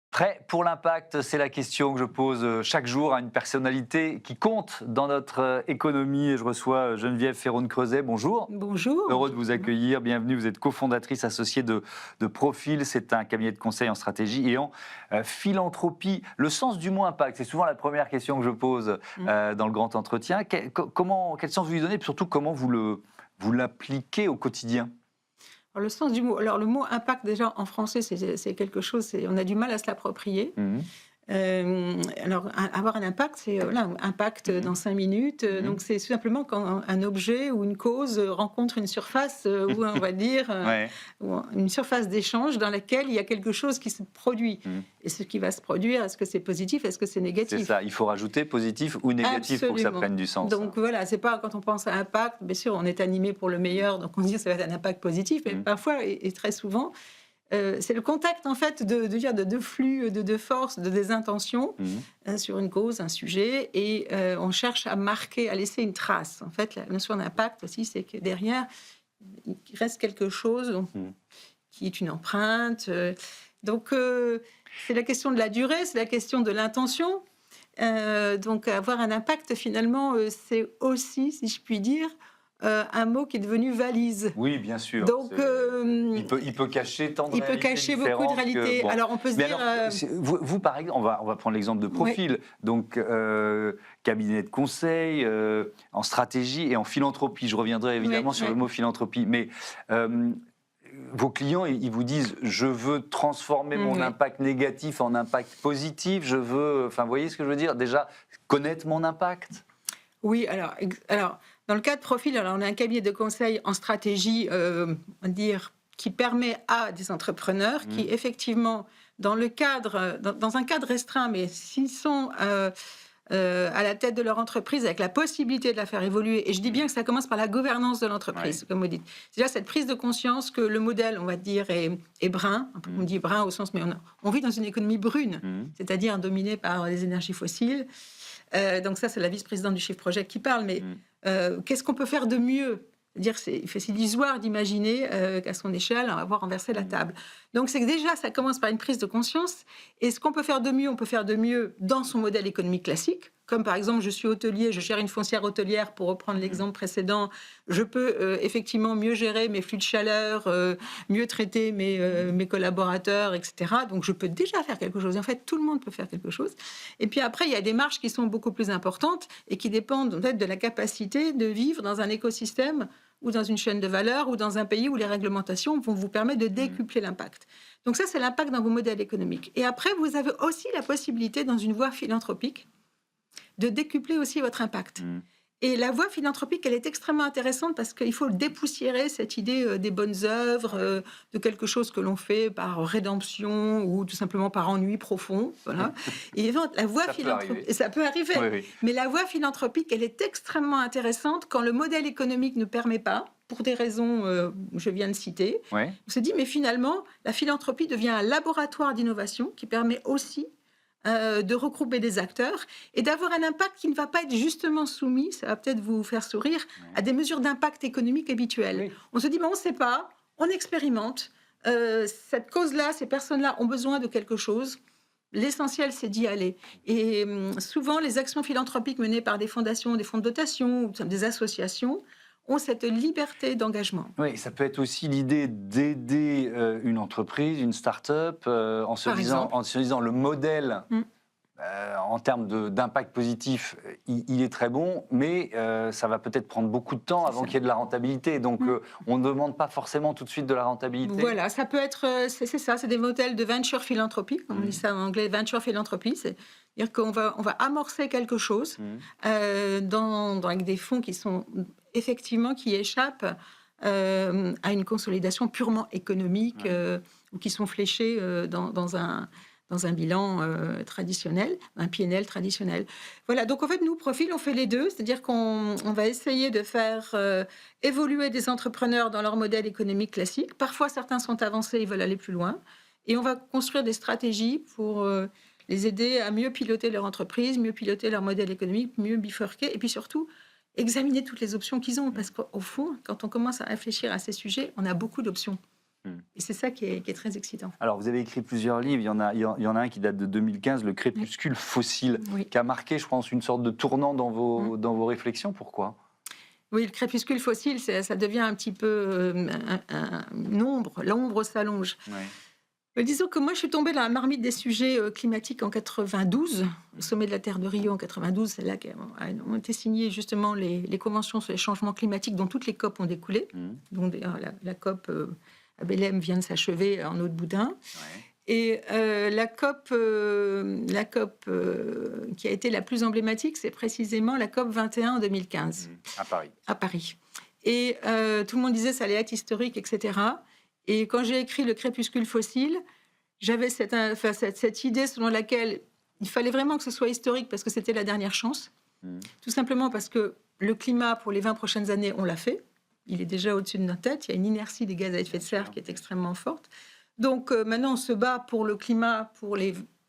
Prêt pour l'impact, c'est la question que je pose chaque jour à une personnalité qui compte dans notre économie. Et je reçois Geneviève Ferron-Creuset. Bonjour. Bonjour. Heureux de vous accueillir. Bienvenue. Vous êtes cofondatrice associée de Profil. C'est un cabinet de conseil en stratégie et en philanthropie. Le sens du mot impact, c'est souvent la première question que je pose dans le grand entretien. Quel sens vous lui donnez et surtout comment vous l'appliquez au quotidien ? Alors, le sens du mot. Alors, le mot impact, déjà, en français, c'est quelque chose, on a du mal à se l'approprier. Alors, avoir un impact, c'est impact dans 5 minutes. Donc, c'est simplement quand un objet ou une cause rencontre une surface où, on va dire, une surface d'échange dans laquelle il y a quelque chose qui se produit. Et ce qui va se produire, est-ce que c'est positif, est-ce que c'est négatif ? C'est ça, il faut rajouter positif ou négatif pour que ça prenne du sens. Donc voilà, c'est pas quand on pense à impact, bien sûr, on est animé pour le meilleur, donc on dit que ça va être un impact positif, mais parfois, et très souvent, c'est le contact en fait de flux, de force, des intentions sur une cause, un sujet, et on cherche à marquer, à laisser une trace. En fait, la notion d'impact aussi, c'est que derrière, il reste quelque chose qui est une empreinte. Donc, c'est la question de la durée, c'est la question de l'intention. Donc, avoir un impact, finalement, c'est aussi, si je puis dire, un mot qui est devenu valise. Oui, bien sûr. Donc, il peut cacher tant de réalités. Il peut cacher beaucoup de réalités. Bon. Alors, on peut se dire... vous, par exemple, on va prendre l'exemple de Profil. Oui. Donc, cabinet de conseil en stratégie et en philanthropie. Je reviendrai évidemment sur le mot philanthropie. Mais vos clients, ils vous disent « je veux transformer mon impact négatif en impact positif, je veux... » Enfin, vous voyez ce que je veux dire ? Déjà, connaître mon impact. Oui, alors dans le cas de Profil, alors on a un cabinet de conseil en stratégie, on va dire, qui permet à des entrepreneurs qui, effectivement, dans un cadre restreint, mais s'ils sont à la tête de leur entreprise avec la possibilité de la faire évoluer, et je dis bien que ça commence par la gouvernance de l'entreprise, comme vous dites. C'est déjà cette prise de conscience que le modèle, on va dire, est brun. On dit brun au sens, mais on vit dans une économie brune, c'est-à-dire dominée par les énergies fossiles. Donc ça, c'est la vice-présidente du Shift Project qui parle, mais qu'est-ce qu'on peut faire de mieux ? C'est illusoire d'imaginer qu'à son échelle, on va avoir renversé la table. Donc c'est que déjà, ça commence par une prise de conscience. Et ce qu'on peut faire de mieux, on peut faire de mieux dans son modèle économique classique. Comme par exemple, je suis hôtelier, je gère une foncière hôtelière, pour reprendre l'exemple précédent. Je peux effectivement mieux gérer mes flux de chaleur, mieux traiter mes collaborateurs, etc. Donc je peux déjà faire quelque chose. Et en fait, tout le monde peut faire quelque chose. Et puis après, il y a des marges qui sont beaucoup plus importantes et qui dépendent en fait de la capacité de vivre dans un écosystème ou dans une chaîne de valeur, ou dans un pays où les réglementations vont vous permettre de décupler l'impact. Donc ça, c'est l'impact dans vos modèles économiques. Et après, vous avez aussi la possibilité, dans une voie philanthropique, de décupler aussi votre impact. Et la voie philanthropique, elle est extrêmement intéressante parce qu'il faut dépoussiérer cette idée des bonnes œuvres, de quelque chose que l'on fait par rédemption ou tout simplement par ennui profond. Voilà. Et la voie philanthropique, ça peut arriver. Oui. Mais la voie philanthropique, elle est extrêmement intéressante quand le modèle économique ne permet pas, pour des raisons que je viens de citer. Oui. On se dit, mais finalement, la philanthropie devient un laboratoire d'innovation qui permet aussi de regrouper des acteurs et d'avoir un impact qui ne va pas être justement soumis, ça va peut-être vous faire sourire, à des mesures d'impact économique habituelles. Oui. On se dit, on ne sait pas, on expérimente, cette cause-là, ces personnes-là ont besoin de quelque chose, l'essentiel c'est d'y aller. Et souvent, les actions philanthropiques menées par des fondations, des fonds de dotation ou des associations ont cette liberté d'engagement. Oui, ça peut être aussi l'idée d'aider une entreprise, une start-up, en se disant le modèle, en termes d'impact positif, il est très bon, mais ça va peut-être prendre beaucoup de temps avant qu'il y ait de la rentabilité. Donc, on ne demande pas forcément tout de suite de la rentabilité. Voilà, ça peut être, c'est ça, c'est des modèles de venture philanthropie, comme on dit ça en anglais, venture philanthropie, c'est-à-dire qu'on va amorcer quelque chose avec des fonds qui sont effectivement qui échappent à une consolidation purement économique ou qui sont fléchés dans un bilan traditionnel, un PNL traditionnel. Voilà, donc en fait, nous, Profil, on fait les deux, c'est-à-dire qu'on va essayer de faire évoluer des entrepreneurs dans leur modèle économique classique. Parfois, certains sont avancés, ils veulent aller plus loin. Et on va construire des stratégies pour les aider à mieux piloter leur entreprise, mieux piloter leur modèle économique, mieux bifurquer, et puis surtout, examiner toutes les options qu'ils ont. Parce qu'au fond, quand on commence à réfléchir à ces sujets, on a beaucoup d'options. Et c'est ça qui est très excitant. Alors, vous avez écrit plusieurs livres. Il y en a un qui date de 2015, Le crépuscule fossile, qui a marqué, je pense, une sorte de tournant dans vos réflexions. Pourquoi ? Oui, le crépuscule fossile, ça devient un petit peu une ombre. L'ombre s'allonge. Disons que moi, je suis tombée dans la marmite des sujets climatiques en 92, au sommet de la Terre de Rio en 92. C'est là qu'ont été signées justement les conventions sur les changements climatiques dont toutes les COP ont découlé. Donc, la COP à Belém vient de s'achever en Haute-Boudin. Et la COP qui a été la plus emblématique, c'est précisément la COP 21 en 2015. À Paris. Et tout le monde disait que ça allait être historique, etc. Et quand j'ai écrit Le crépuscule fossile, j'avais cette idée selon laquelle il fallait vraiment que ce soit historique parce que c'était la dernière chance. Tout simplement parce que le climat, pour les 20 prochaines années, on l'a fait. Il est déjà au-dessus de notre tête. Il y a une inertie des gaz à effet de serre qui est extrêmement forte. Donc maintenant, on se bat pour le climat,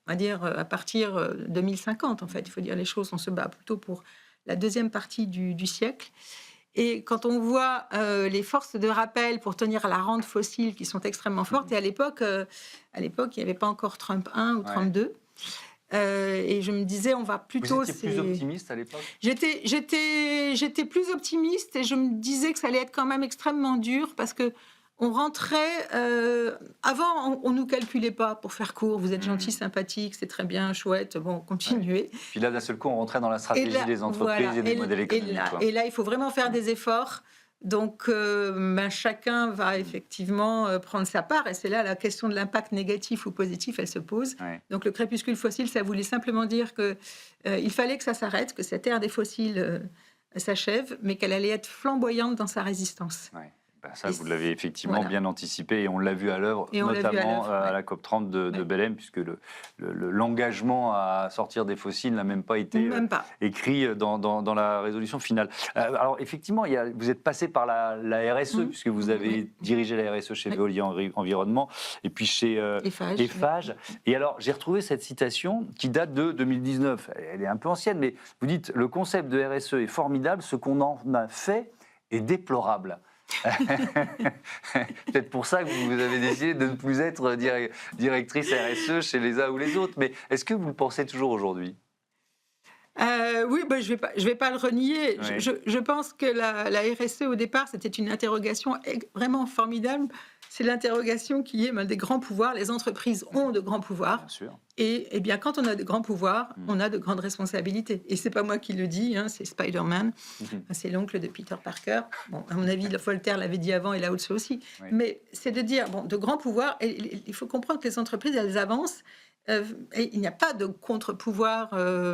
à partir de 2050, en fait. Il faut dire les choses, on se bat plutôt pour la deuxième partie du siècle. Et quand on voit les forces de rappel pour tenir à la rente fossile qui sont extrêmement fortes, et à l'époque, il n'y avait pas encore Trump 1 ou Trump 2, et je me disais, on va plutôt... Vous étiez plus optimiste à l'époque ? J'étais plus optimiste et je me disais que ça allait être quand même extrêmement dur parce que on rentrait... avant, on ne nous calculait pas, pour faire court. Vous êtes gentil, sympathique, c'est très bien, chouette, bon, continuez. Puis là, d'un seul coup, on rentrait dans la stratégie des entreprises et des modèles économiques. Et là, il faut vraiment faire des efforts. Donc, chacun va effectivement prendre sa part. Et c'est là la question de l'impact négatif ou positif, elle se pose. Donc, le crépuscule fossile, ça voulait simplement dire qu'il fallait que ça s'arrête, que cette ère des fossiles s'achève, mais qu'elle allait être flamboyante dans sa résistance. Ça, vous l'avez effectivement bien anticipé et on l'a vu à l'œuvre, notamment à la COP30 de Belém, puisque l'engagement à sortir des fossiles n'a même pas été écrit dans la résolution finale. Alors effectivement, vous êtes passé par la RSE, puisque vous avez dirigé la RSE chez Veolia Environnement et puis chez Eiffage. Et alors, j'ai retrouvé cette citation qui date de 2019. Elle est un peu ancienne, mais vous dites « Le concept de RSE est formidable, ce qu'on en a fait est déplorable ». Peut-être pour ça que vous avez décidé de ne plus être directrice RSE chez les uns ou les autres. Mais est-ce que vous le pensez toujours aujourd'hui ? Oui, je vais pas le renier. Je pense que la RSE, au départ, c'était une interrogation vraiment formidable c'est l'interrogation qui est des grands pouvoirs. Les entreprises ont de grands pouvoirs. Bien sûr. Et bien, quand on a de grands pouvoirs, on a de grandes responsabilités. Et c'est pas moi qui le dis, c'est Spider-Man, c'est l'oncle de Peter Parker. Bon, à mon avis, Voltaire l'avait dit avant et Lao Tzu aussi. Oui. Mais c'est de dire, de grands pouvoirs, et il faut comprendre que les entreprises, elles avancent. Et il n'y a pas de contre-pouvoir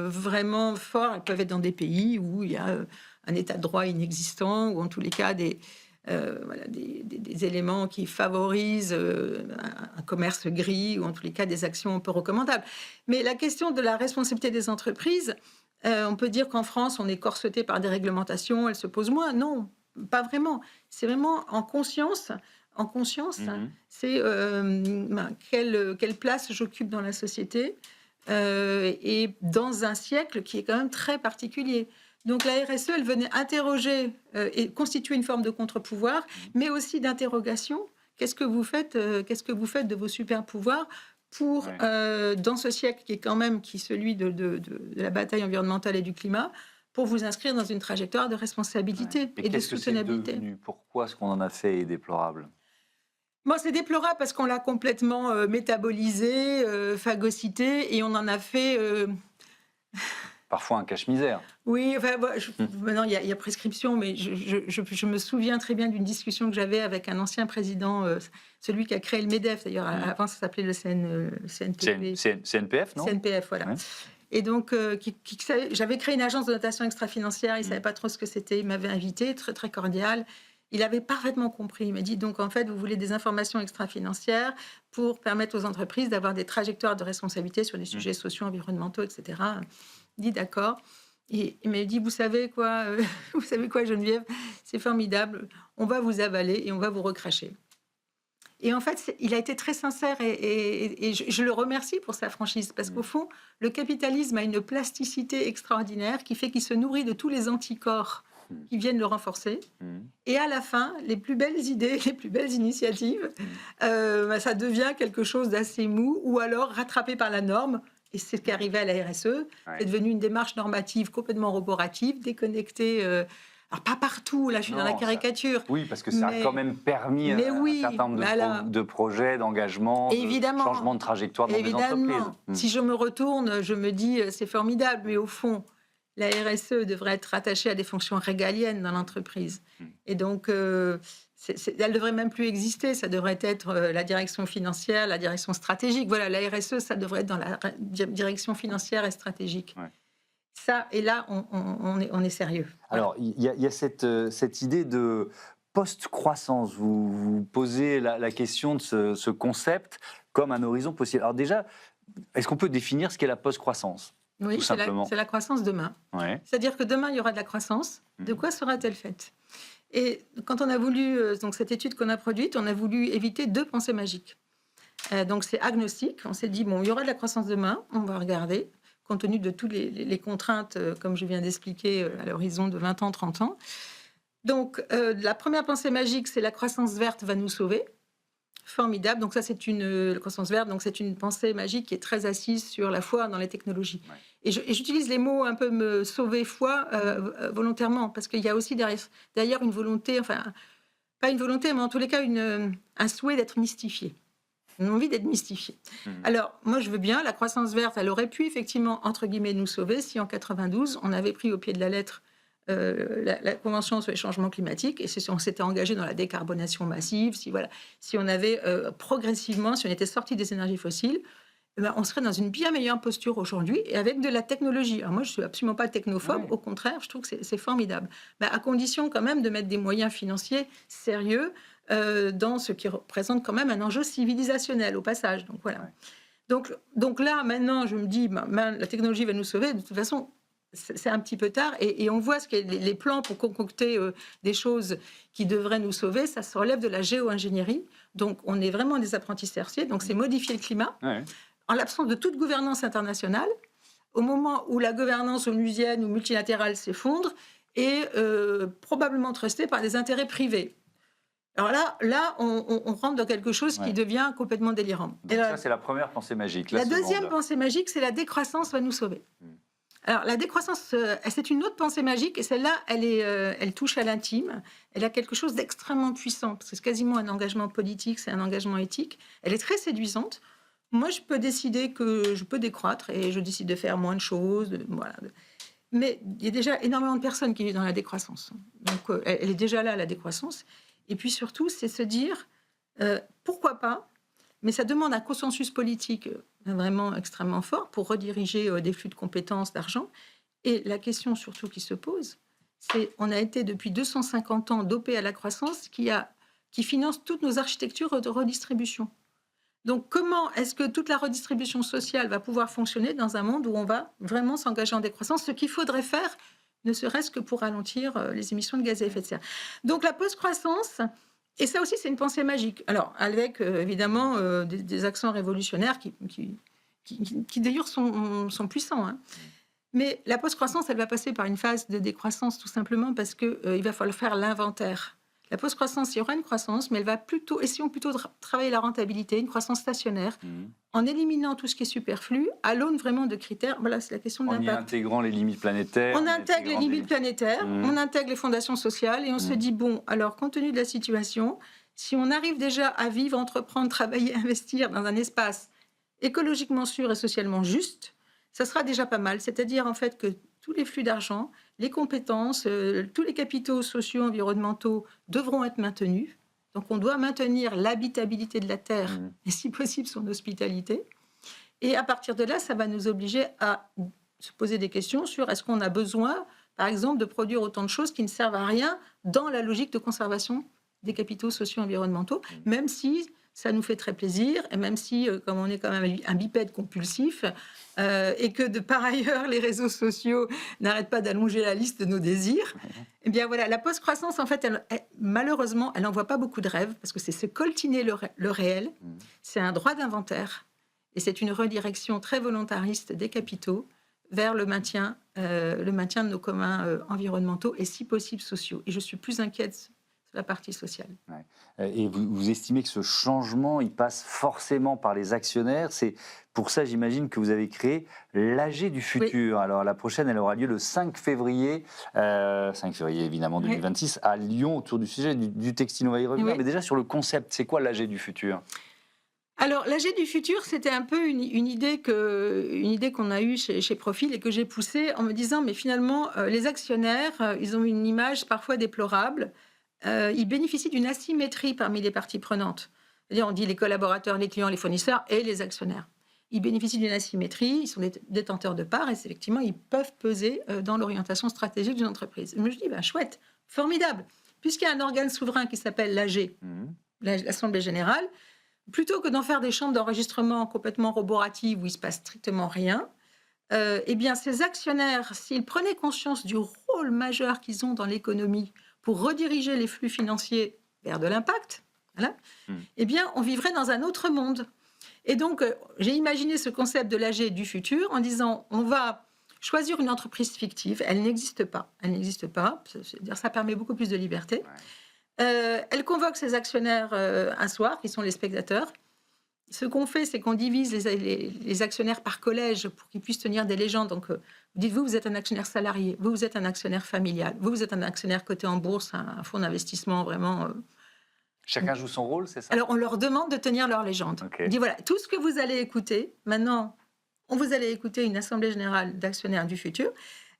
vraiment fort. Elles peuvent être dans des pays où il y a un état de droit inexistant, ou en tous les cas des éléments qui favorisent un commerce gris, ou en tous les cas des actions peu recommandables. Mais la question de la responsabilité des entreprises, on peut dire qu'en France, on est corseté par des réglementations, elles se posent moins. Non, pas vraiment. C'est vraiment en conscience. C'est quelle place j'occupe dans la société et dans un siècle qui est quand même très particulier. Donc la RSE, elle venait interroger et constituer une forme de contre-pouvoir, mais aussi d'interrogation. Qu'est-ce que vous faites de vos super-pouvoirs pour, dans ce siècle qui est quand même celui de la bataille environnementale et du climat, pour vous inscrire dans une trajectoire de responsabilité et de soutenabilité. Pourquoi ce qu'on en a fait est déplorable? Bon, c'est déplorable parce qu'on l'a complètement métabolisé, phagocyté, et on en a fait... Parfois un cache-misère. Oui, enfin, maintenant il y a prescription, mais je me souviens très bien d'une discussion que j'avais avec un ancien président, celui qui a créé le MEDEF, d'ailleurs, avant ça s'appelait le CNPF. CNPF, non? CNPF, voilà. Ouais. Et donc, j'avais créé une agence de notation extra-financière, il ne savait pas trop ce que c'était, il m'avait invité, très, très cordial. Il avait parfaitement compris. Il m'a dit, donc en fait, vous voulez des informations extra-financières pour permettre aux entreprises d'avoir des trajectoires de responsabilité sur des sujets sociaux, environnementaux, etc. Il dit d'accord. Et il m'a dit, vous savez quoi, Geneviève, c'est formidable, on va vous avaler et on va vous recracher. Et en fait, il a été très sincère et je le remercie pour sa franchise, parce qu'au fond, le capitalisme a une plasticité extraordinaire qui fait qu'il se nourrit de tous les anticorps qui viennent le renforcer. Et à la fin, les plus belles idées, les plus belles initiatives, ça devient quelque chose d'assez mou, ou alors rattrapé par la norme. Et c'est ce qui est arrivé à la RSE. Ouais. C'est devenu une démarche normative complètement roborative, déconnectée. Alors, pas partout, là, je suis dans la caricature. Oui, parce que ça a quand même permis un certain nombre de projets, d'engagements, de changement de trajectoire dans des entreprises. Si je me retourne, je me dis, c'est formidable, mais au fond, la RSE devrait être rattachée à des fonctions régaliennes dans l'entreprise. Et donc, elle ne devrait même plus exister. Ça devrait être la direction financière, la direction stratégique. Voilà, la RSE, ça devrait être dans la direction financière et stratégique. Ouais. Ça, et là, on est sérieux. Alors, il y a cette idée de post-croissance. Vous posez la question de ce concept comme un horizon possible. Alors déjà, est-ce qu'on peut définir ce qu'est la post-croissance ? Oui, c'est la croissance demain. Ouais. C'est-à-dire que demain, il y aura de la croissance. De quoi sera-t-elle faite ? Et quand on a voulu, donc cette étude qu'on a produite, on a voulu éviter 2 pensées magiques. Donc c'est agnostique. On s'est dit, bon, il y aura de la croissance demain, on va regarder, compte tenu de toutes les contraintes, comme je viens d'expliquer, à l'horizon de 20 ans, 30 ans. Donc la première pensée magique, c'est la croissance verte va nous sauver. Formidable. Donc ça, la croissance verte, donc c'est une pensée magique qui est très assise sur la foi dans les technologies. Ouais. Et j'utilise les mots un peu me sauver foi volontairement, parce qu'il y a aussi d'ailleurs une volonté, enfin, pas une volonté, mais en tous les cas, un souhait d'être mystifié. Une envie d'être mystifié. Alors, moi, je veux bien, la croissance verte, elle aurait pu effectivement, entre guillemets, nous sauver si en 92, on avait pris au pied de la lettre la Convention sur les changements climatiques, et si on s'était engagé dans la décarbonation massive, si on avait progressivement, si on était sorti des énergies fossiles, on serait dans une bien meilleure posture aujourd'hui, et avec de la technologie. Alors moi, je ne suis absolument pas technophobe, au contraire, je trouve que c'est formidable. Mais à condition quand même de mettre des moyens financiers sérieux dans ce qui représente quand même un enjeu civilisationnel, au passage. Donc voilà. Donc là, maintenant, je me dis, la technologie va nous sauver, de toute façon, c'est un petit peu tard, et on voit les plans pour concocter des choses qui devraient nous sauver, ça se relève de la géo-ingénierie. Donc, on est vraiment des apprentis sorciers. Donc, c'est modifier le climat. Ouais. En l'absence de toute gouvernance internationale, au moment où la gouvernance onusienne ou multilatérale s'effondre, et probablement trustée par des intérêts privés. Alors là, on rentre dans quelque chose qui devient complètement délirant. Donc ça, c'est la première pensée magique. La deuxième pensée magique, c'est la décroissance va nous sauver. Alors, la décroissance, c'est une autre pensée magique, et celle-là, elle touche à l'intime. Elle a quelque chose d'extrêmement puissant, parce que c'est quasiment un engagement politique, c'est un engagement éthique. Elle est très séduisante. Moi, je peux décider que je peux décroître, et je décide de faire moins de choses, voilà. Mais il y a déjà énormément de personnes qui vivent dans la décroissance. Donc, elle est déjà là, la décroissance. Et puis surtout, c'est se dire, pourquoi pas, mais ça demande un consensus politique vraiment extrêmement fort pour rediriger des flux de compétences, d'argent. Et la question surtout qui se pose, c'est on a été depuis 250 ans dopé à la croissance qui finance toutes nos architectures de redistribution. Donc comment est-ce que toute la redistribution sociale va pouvoir fonctionner dans un monde où on va vraiment s'engager en décroissance, ce qu'il faudrait faire, ne serait-ce que pour ralentir les émissions de gaz à effet de serre. Donc la post-croissance, et ça aussi c'est une pensée magique. Alors avec évidemment des accents révolutionnaires qui d'ailleurs sont puissants. Hein. Mais la post-croissance, elle va passer par une phase de décroissance tout simplement parce qu'il va falloir faire l'inventaire. La post-croissance, il y aura une croissance, mais elle va plutôt, essayons plutôt de travailler la rentabilité, une croissance stationnaire, en éliminant tout ce qui est superflu, à l'aune vraiment de critères. Voilà, c'est la question de l'impact. En y intégrant les limites planétaires. On intègre les limites planétaires, on intègre les fondations sociales, et on se dit, bon, alors, compte tenu de la situation, si on arrive déjà à vivre, entreprendre, travailler, investir dans un espace écologiquement sûr et socialement juste, ça sera déjà pas mal. C'est-à-dire, en fait, que tous les flux d'argent, les compétences, tous les capitaux sociaux, environnementaux devront être maintenus. Donc, on doit maintenir l'habitabilité de la Terre et, si possible, son hospitalité. Et à partir de là, ça va nous obliger à se poser des questions sur est-ce qu'on a besoin, par exemple, de produire autant de choses qui ne servent à rien dans la logique de conservation des capitaux sociaux et environnementaux, même si ça nous fait très plaisir, et même si, comme on est quand même un bipède compulsif, et que par ailleurs, les réseaux sociaux n'arrêtent pas d'allonger la liste de nos désirs, eh bien voilà, la post-croissance, en fait, malheureusement, elle n'envoie pas beaucoup de rêves, parce que c'est se coltiner le réel, c'est un droit d'inventaire, et c'est une redirection très volontariste des capitaux vers le maintien de nos communs environnementaux, et si possible sociaux. Et je suis plus inquiète la partie sociale. Ouais. Et vous estimez que ce changement, il passe forcément par les actionnaires. C'est pour ça, j'imagine, que vous avez créé l'AG du futur. Oui. Alors, la prochaine, elle aura lieu le 5 février, 5 février évidemment 2026, à Lyon, autour du sujet du textile. On va y revenir. Oui. Mais déjà, sur le concept, c'est quoi l'AG du futur ? Alors, l'AG du futur, c'était un peu une idée qu'on a eue chez Profil et que j'ai poussée en me disant, mais finalement, les actionnaires, ils ont une image parfois déplorable. Ils bénéficient d'une asymétrie parmi les parties prenantes. C'est-à-dire, on dit les collaborateurs, les clients, les fournisseurs et les actionnaires. Ils bénéficient d'une asymétrie, ils sont détenteurs de parts et effectivement, ils peuvent peser dans l'orientation stratégique d'une entreprise. Et je me dis, ben, chouette, formidable. Puisqu'il y a un organe souverain qui s'appelle l'AG, l'Assemblée Générale, plutôt que d'en faire des chambres d'enregistrement complètement roboratives où il ne se passe strictement rien, eh bien, ces actionnaires, s'ils prenaient conscience du rôle majeur qu'ils ont dans l'économie pour rediriger les flux financiers vers de l'impact, voilà, eh bien, on vivrait dans un autre monde. Et donc, j'ai imaginé ce concept de l'AG du futur en disant, on va choisir une entreprise fictive, elle n'existe pas, c'est-à-dire ça permet beaucoup plus de liberté. Elle convoque ses actionnaires un soir, qui sont les spectateurs. Ce qu'on fait, c'est qu'on divise les actionnaires par collège pour qu'ils puissent tenir des légendes. Donc, dites-vous, vous êtes un actionnaire salarié, vous êtes un actionnaire familial, vous êtes un actionnaire coté en bourse, un fonds d'investissement vraiment... Chacun joue son rôle, c'est ça ? Alors, on leur demande de tenir leur légende. Okay. On dit, voilà, tout ce que vous allez écouter, maintenant, vous allez écouter une assemblée générale d'actionnaires du futur,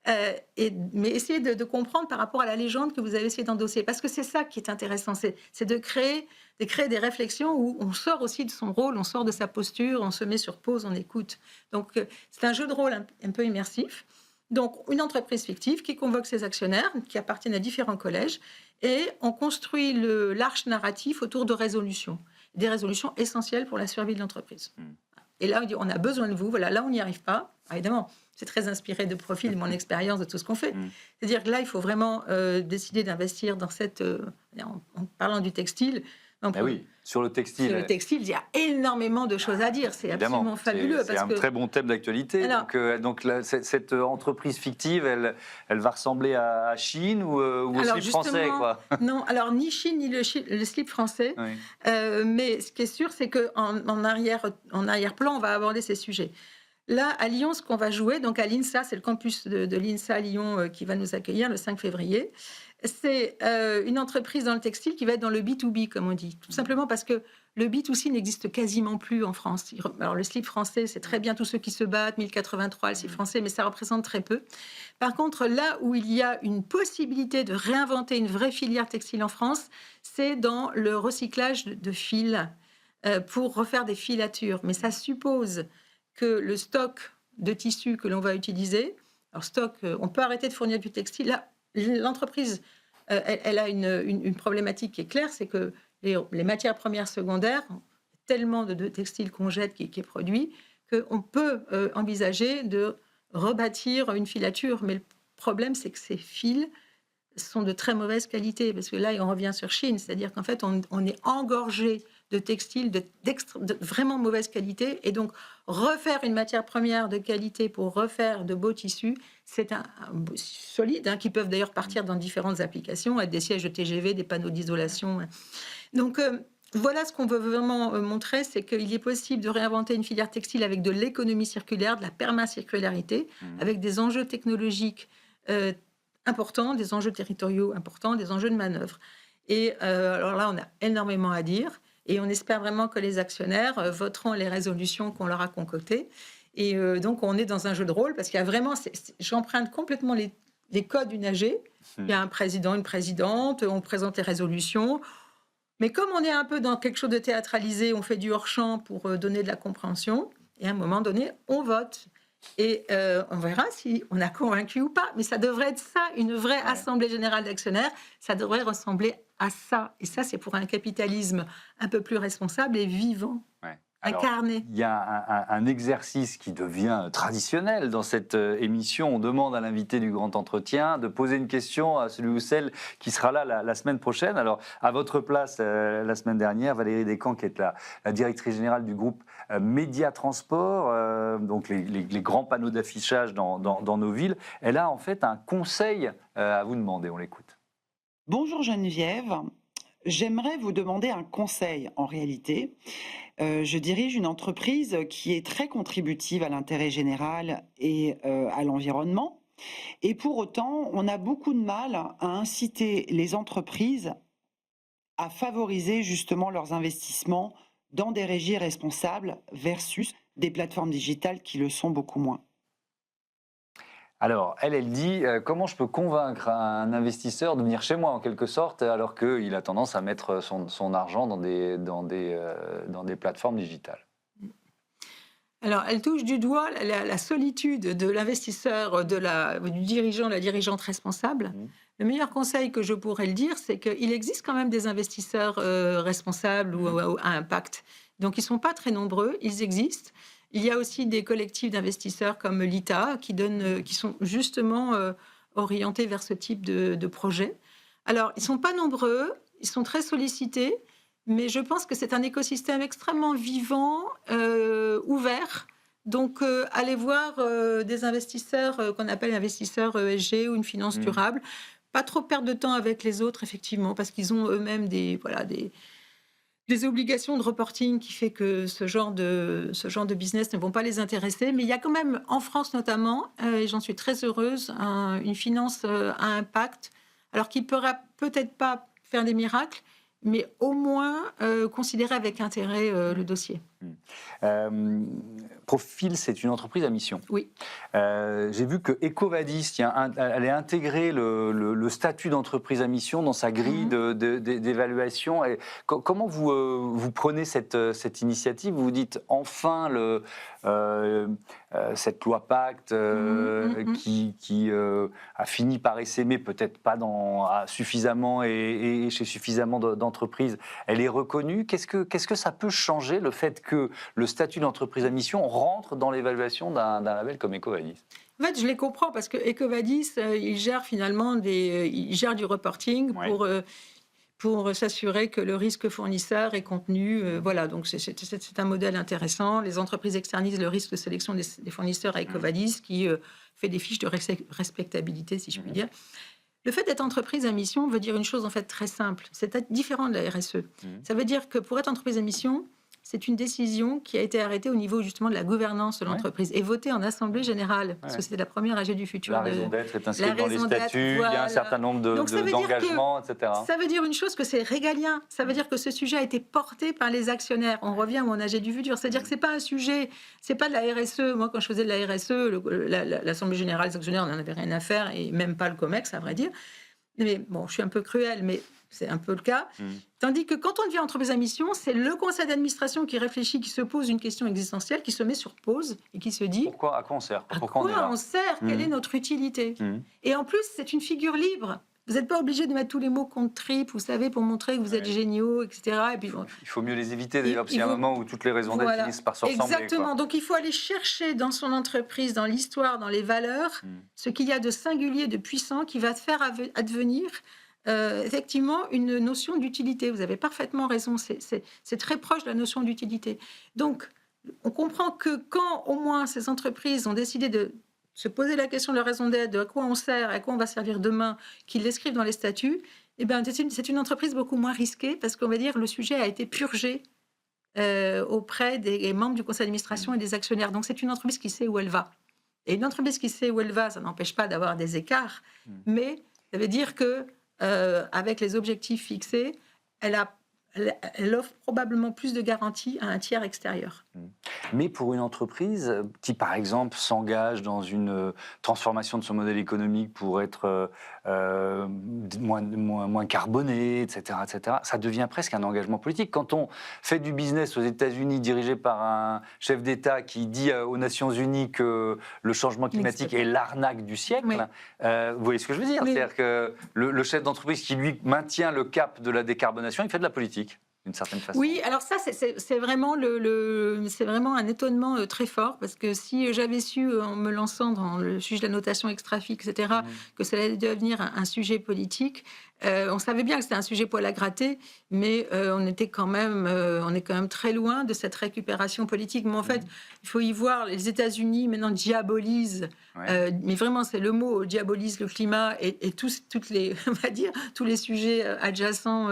mais essayez de comprendre par rapport à la légende que vous avez essayé d'endosser. Parce que c'est ça qui est intéressant, c'est de créer des réflexions où on sort aussi de son rôle, on sort de sa posture, on se met sur pause, on écoute. Donc, c'est un jeu de rôle un peu immersif. Donc, une entreprise fictive qui convoque ses actionnaires, qui appartiennent à différents collèges, et on construit l'arche narratif autour de résolutions, des résolutions essentielles pour la survie de l'entreprise. Et là, on dit, on a besoin de vous, voilà, là, on n'y arrive pas. Ah, évidemment, c'est très inspiré de Profil, de mon expérience, de tout ce qu'on fait. C'est-à-dire que là, il faut vraiment décider d'investir dans en parlant du textile. Oui, sur le textile. Sur le textile, il y a énormément de choses à dire. C'est absolument fabuleux. C'est un très bon thème d'actualité. Alors, donc cette entreprise fictive, elle va ressembler à Chine ou au slip français, quoi. Non, alors ni Chine ni le slip français. Oui. Mais ce qui est sûr, c'est qu'en arrière-plan, on va aborder ces sujets. Là, à Lyon, ce qu'on va jouer, donc à l'INSA, c'est le campus de l'INSA à Lyon qui va nous accueillir le 5 février. C'est une entreprise dans le textile qui va être dans le B2B, comme on dit. Tout simplement parce que le B2C n'existe quasiment plus en France. Alors, le slip français, c'est très bien tous ceux qui se battent, 1083, le slip français, mais ça représente très peu. Par contre, là où il y a une possibilité de réinventer une vraie filière textile en France, c'est dans le recyclage de fils pour refaire des filatures. Mais ça suppose que le stock de tissus que l'on va utiliser, alors stock, on peut arrêter de fournir du textile. Là, l'entreprise, elle a une problématique qui est claire, c'est que les matières premières secondaires, tellement de textiles qu'on jette qui est produit, qu'on peut envisager de rebâtir une filature. Mais le problème, c'est que ces fils sont de très mauvaise qualité, parce que là, on revient sur Chine, c'est-à-dire qu'en fait, on est engorgé de textiles de vraiment mauvaise qualité, et donc refaire une matière première de qualité pour refaire de beaux tissus, c'est un solide, qui peuvent d'ailleurs partir dans différentes applications, être des sièges de TGV, des panneaux d'isolation. Donc, voilà ce qu'on veut vraiment montrer, c'est qu'il est possible de réinventer une filière textile avec de l'économie circulaire, de la permacircularité, avec des enjeux technologiques importants, des enjeux territoriaux importants, des enjeux de manœuvre. Et alors là, on a énormément à dire, et on espère vraiment que les actionnaires voteront les résolutions qu'on leur a concoctées. Et donc, on est dans un jeu de rôle, parce qu'il y a vraiment... J'emprunte complètement les codes du AG. Il y a un président, une présidente, on présente les résolutions. Mais comme on est un peu dans quelque chose de théâtralisé, on fait du hors-champ pour donner de la compréhension. Et à un moment donné, on vote. Et on verra si on a convaincu ou pas. Mais ça devrait être ça, une vraie assemblée générale d'actionnaires. Ça devrait ressembler à ça. Et ça, c'est pour un capitalisme un peu plus responsable et vivant. Alors, incarné. Il y a un exercice qui devient traditionnel dans cette émission. On demande à l'invité du Grand Entretien de poser une question à celui ou celle qui sera là la semaine prochaine. Alors, à votre place, la semaine dernière, Valérie Descamps, qui est la directrice générale du groupe Média Transport, donc les grands panneaux d'affichage dans nos villes, elle a en fait un conseil à vous demander. On l'écoute. Bonjour Geneviève. J'aimerais vous demander un conseil en réalité. Je dirige une entreprise qui est très contributive à l'intérêt général et à l'environnement. Et pour autant, on a beaucoup de mal à inciter les entreprises à favoriser justement leurs investissements dans des régies responsables versus des plateformes digitales qui le sont beaucoup moins. Alors, elle dit comment je peux convaincre un investisseur de venir chez moi, en quelque sorte, alors qu'il a tendance à mettre son argent dans des plateformes digitales. Alors, elle touche du doigt la solitude de l'investisseur, du dirigeant, de la dirigeante responsable. Le meilleur conseil que je pourrais le dire, c'est qu'il existe quand même des investisseurs responsables ou à impact. Donc, ils ne sont pas très nombreux, ils existent. Il y a aussi des collectifs d'investisseurs comme l'ITA qui sont justement orientés vers ce type de projet. Alors, ils ne sont pas nombreux, ils sont très sollicités, mais je pense que c'est un écosystème extrêmement vivant, ouvert. Donc, allez voir des investisseurs qu'on appelle investisseurs ESG ou une finance durable. Pas trop perdre de temps avec les autres, effectivement, parce qu'ils ont eux-mêmes des obligations de reporting qui fait que ce genre de business ne vont pas les intéresser. Mais il y a quand même, en France notamment, et j'en suis très heureuse, une finance à impact, alors qui ne pourra peut-être pas faire des miracles, mais au moins considérer avec intérêt le dossier. Profil, c'est une entreprise à mission. Oui. J'ai vu que EcoVadis, elle a intégré le statut d'entreprise à mission dans sa grille d'évaluation. Et comment vous prenez cette initiative? Vous vous dites enfin cette loi Pacte qui a fini par essaimer, peut-être pas suffisamment et chez suffisamment d'entreprises, elle est reconnue. Qu'est-ce que ça peut changer, le fait que le statut d'entreprise à mission rentre dans l'évaluation d'un label comme EcoVadis? En fait, je les comprends parce que EcoVadis, il gère finalement il gère du reporting pour s'assurer que le risque fournisseur est contenu. Voilà, donc c'est un modèle intéressant. Les entreprises externalisent le risque de sélection des fournisseurs à EcoVadis qui fait des fiches de respectabilité, si je puis dire. Le fait d'être entreprise à mission veut dire une chose en fait très simple. C'est différent de la RSE. Ça veut dire que pour être entreprise à mission, c'est une décision qui a été arrêtée au niveau justement de la gouvernance de l'entreprise et votée en Assemblée générale, parce que c'était la première AG du futur. La raison d'être est inscrite dans les statuts, il y a un certain nombre d'engagements, etc. Ça veut dire une chose, que c'est régalien. Ça veut dire que ce sujet a été porté par les actionnaires. On revient à mon AG du futur. C'est-à-dire que c'est pas un sujet, c'est pas de la RSE. Moi, quand je faisais de la RSE, l'Assemblée générale des actionnaires n'en avait rien à faire, et même pas le COMEX, à vrai dire. Mais bon, je suis un peu cruelle, mais c'est un peu le cas. Tandis que quand on devient entreprise à mission, c'est le conseil d'administration qui réfléchit, qui se pose une question existentielle, qui se met sur pause et qui se dit... À quoi on sert? Pourquoi on sert? Quelle est notre utilité? Et en plus, c'est une figure libre. Vous n'êtes pas obligé de mettre tous les mots contre trip, vous savez, pour montrer que vous êtes géniaux, etc. Et puis, il faut mieux les éviter, d'ailleurs, parce qu'il y a un moment où toutes les raisons d'être finissent par se ressembler. Exactement. Donc, il faut aller chercher dans son entreprise, dans l'histoire, dans les valeurs, ce qu'il y a de singulier, de puissant, qui va faire advenir effectivement une notion d'utilité. Vous avez parfaitement raison. C'est très proche de la notion d'utilité. Donc, on comprend que quand, au moins, ces entreprises ont décidé de se poser la question de la raison d'être, de à quoi on sert, à quoi on va servir demain, qu'ils l'écrivent dans les statuts, eh bien, c'est une entreprise beaucoup moins risquée, parce qu'on va dire le sujet a été purgé auprès des membres du conseil d'administration et des actionnaires. Donc, c'est une entreprise qui sait où elle va. Et une entreprise qui sait où elle va, ça n'empêche pas d'avoir des écarts, mais ça veut dire que avec les objectifs fixés, elle offre probablement plus de garanties à un tiers extérieur. Mais pour une entreprise qui, par exemple, s'engage dans une transformation de son modèle économique pour être moins carboné, etc., ça devient presque un engagement politique. Quand on fait du business aux États-Unis dirigé par un chef d'État qui dit aux Nations Unies que le changement climatique est l'arnaque du siècle, vous voyez ce que je veux dire? C'est-à-dire que le chef d'entreprise qui, lui, maintient le cap de la décarbonation, il fait de la politique. D'une certaine façon. Oui, alors ça, c'est vraiment, c'est vraiment un étonnement très fort, parce que si j'avais su, en me lançant dans le sujet de la notation extra-FIC, etc., que ça allait devenir un sujet politique, on savait bien que c'était un sujet poil à gratter, mais on est quand même très loin de cette récupération politique. Mais en fait, il faut y voir, les États-Unis maintenant diabolisent, mais vraiment c'est le mot, diabolisent le climat et toutes les, on va dire, tous les sujets adjacents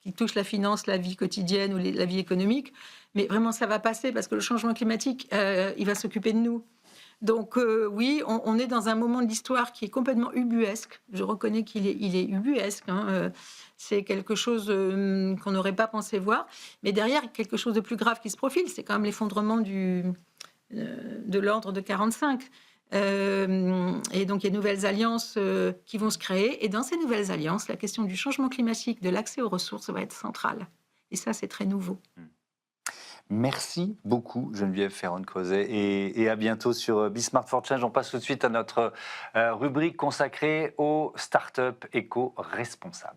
qui touchent la finance, la vie quotidienne ou la vie économique. Mais vraiment, ça va passer, parce que le changement climatique, il va s'occuper de nous. Donc oui, on est dans un moment de l'histoire qui est complètement ubuesque. Je reconnais qu'il est ubuesque. C'est quelque chose qu'on n'aurait pas pensé voir. Mais derrière, quelque chose de plus grave qui se profile, c'est quand même l'effondrement de l'ordre de 45. Et donc, il y a de nouvelles alliances qui vont se créer. Et dans ces nouvelles alliances, la question du changement climatique, de l'accès aux ressources va être centrale. Et ça, c'est très nouveau. Merci beaucoup, Geneviève Ferron-Creuset, et à bientôt sur Bismart for Change. On passe tout de suite à notre rubrique consacrée aux startups éco-responsables.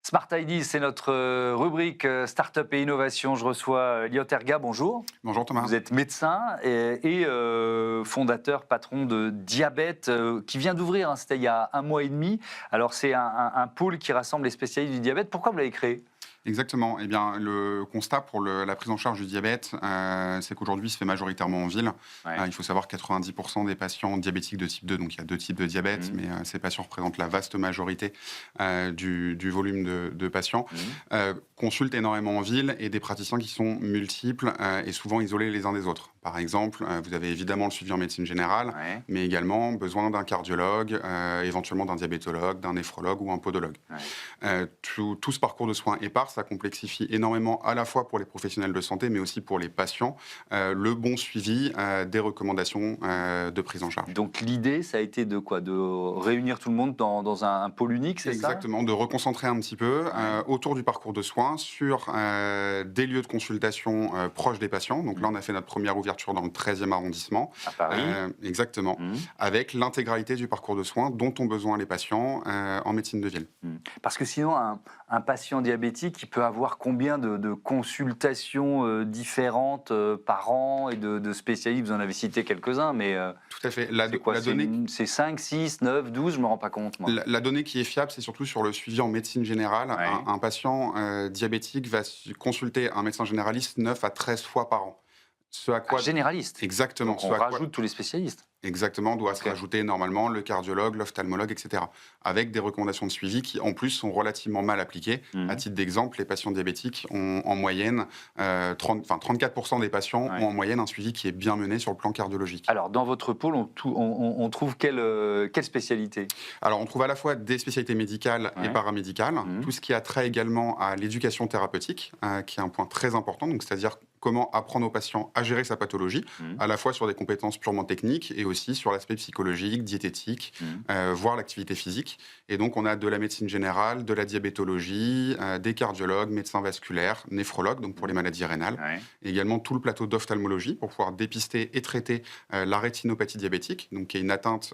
Smart Ideas, c'est notre rubrique Startup et Innovation. Je reçois Liot Erga, bonjour. Bonjour Thomas. Vous êtes médecin et fondateur, patron de Diabète, qui vient d'ouvrir, c'était il y a 1 mois et demi. Alors c'est un pôle qui rassemble les spécialistes du diabète. Pourquoi vous l'avez créé ? Exactement. Eh bien, le constat pour la prise en charge du diabète, c'est qu'aujourd'hui, il se fait majoritairement en ville. Il faut savoir que 90% des patients diabétiques de type 2, donc il y a 2 types de diabète, mais ces patients représentent la vaste majorité du volume de patients, consultent énormément en ville, et des praticiens qui sont multiples et souvent isolés les uns des autres. Par exemple, vous avez évidemment le suivi en médecine générale, mais également besoin d'un cardiologue, éventuellement d'un diabétologue, d'un néphrologue ou un podologue. Tout ce parcours de soins épars, ça complexifie énormément, à la fois pour les professionnels de santé, mais aussi pour les patients, le bon suivi des recommandations de prise en charge. Donc l'idée, ça a été de quoi ? De réunir tout le monde dans un pôle unique, c'est ça ? Exactement, de reconcentrer un petit peu autour du parcours de soins sur des lieux de consultation proches des patients. Donc là, on a fait notre première ouverture dans le 13e arrondissement. À Paris. Exactement, avec l'intégralité du parcours de soins dont ont besoin les patients en médecine de ville. Parce que sinon, un patient diabétique, il peut avoir combien de consultations différentes par an et de spécialistes ? Vous en avez cité quelques-uns, mais tout à fait. C'est 5, 6, 9, 12, je ne me rends pas compte. Moi. La donnée qui est fiable, c'est surtout sur le suivi en médecine générale. Un patient diabétique va consulter un médecin généraliste 9 à 13 fois par an. Ce à quoi... Généraliste. Exactement. Donc on rajoute tous les spécialistes. Exactement, doit se rajouter normalement le cardiologue, l'ophtalmologue, etc. Avec des recommandations de suivi qui, en plus, sont relativement mal appliquées. À titre d'exemple, les patients diabétiques ont en moyenne, 34% des patients ont en moyenne un suivi qui est bien mené sur le plan cardiologique. Alors, dans votre pôle, on trouve quelle spécialité? Alors, on trouve à la fois des spécialités médicales et paramédicales, tout ce qui a trait également à l'éducation thérapeutique, qui est un point très important, donc c'est-à-dire comment apprendre aux patients à gérer sa pathologie, à la fois sur des compétences purement techniques et aussi sur l'aspect psychologique, diététique, voire l'activité physique. Et donc, on a de la médecine générale, de la diabétologie, des cardiologues, médecins vasculaires, néphrologues, donc pour les maladies rénales, et également tout le plateau d'ophtalmologie pour pouvoir dépister et traiter la rétinopathie diabétique, donc qui est une atteinte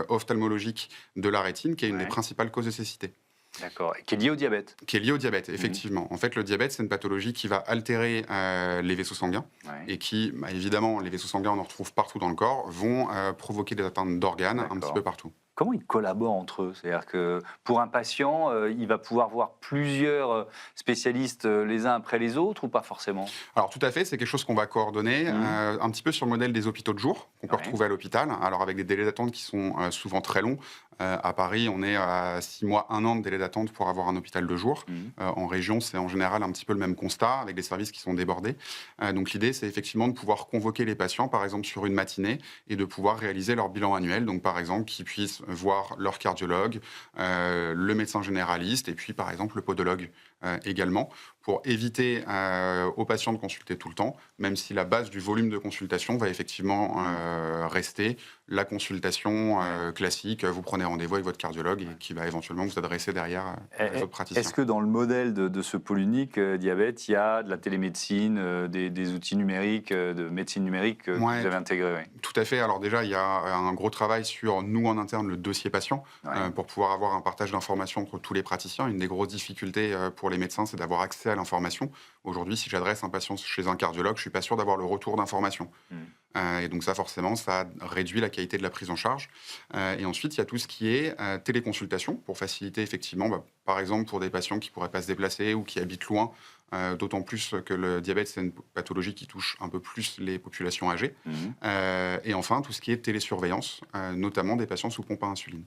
ophtalmologique de la rétine, qui est une des principales causes de cécité. D'accord, et qui est lié au diabète. Qui est lié au diabète, effectivement. En fait, le diabète, c'est une pathologie qui va altérer les vaisseaux sanguins et qui, évidemment, les vaisseaux sanguins, on en retrouve partout dans le corps, vont provoquer des atteintes d'organes un petit peu partout. Comment ils collaborent entre eux? C'est-à-dire que pour un patient, il va pouvoir voir plusieurs spécialistes les uns après les autres ou pas forcément? Alors tout à fait, c'est quelque chose qu'on va coordonner un petit peu sur le modèle des hôpitaux de jour qu'on peut retrouver à l'hôpital. Alors avec des délais d'attente qui sont souvent très longs. À Paris, on est à 6 mois, 1 an de délai d'attente pour avoir un hôpital de jour. En région, c'est en général un petit peu le même constat, avec des services qui sont débordés. Donc l'idée, c'est effectivement de pouvoir convoquer les patients, par exemple sur une matinée, et de pouvoir réaliser leur bilan annuel. Donc par exemple, qu'ils puissent voir leur cardiologue, le médecin généraliste, et puis par exemple le podologue également, pour éviter aux patients de consulter tout le temps, même si la base du volume de consultation va effectivement rester la consultation classique. Vous prenez rendez-vous avec votre cardiologue et qui va éventuellement vous adresser derrière les autres praticiens. Est-ce que dans le modèle de ce pôle unique diabète, il y a de la télémédecine, des outils numériques, de médecine numérique que vous avez intégrés? Tout à fait. Alors déjà, il y a un gros travail sur nous en interne, le dossier patient, pour pouvoir avoir un partage d'informations entre tous les praticiens. Une des grosses difficultés pour les médecins, c'est d'avoir accès à l'information. Aujourd'hui, si j'adresse un patient chez un cardiologue, je ne suis pas sûr d'avoir le retour d'informations. Et donc ça, forcément, ça réduit la qualité de la prise en charge. Et ensuite, il y a tout ce qui est téléconsultation, pour faciliter effectivement, par exemple, pour des patients qui ne pourraient pas se déplacer ou qui habitent loin, d'autant plus que le diabète, c'est une pathologie qui touche un peu plus les populations âgées. Et enfin, tout ce qui est télésurveillance, notamment des patients sous pompe à insuline.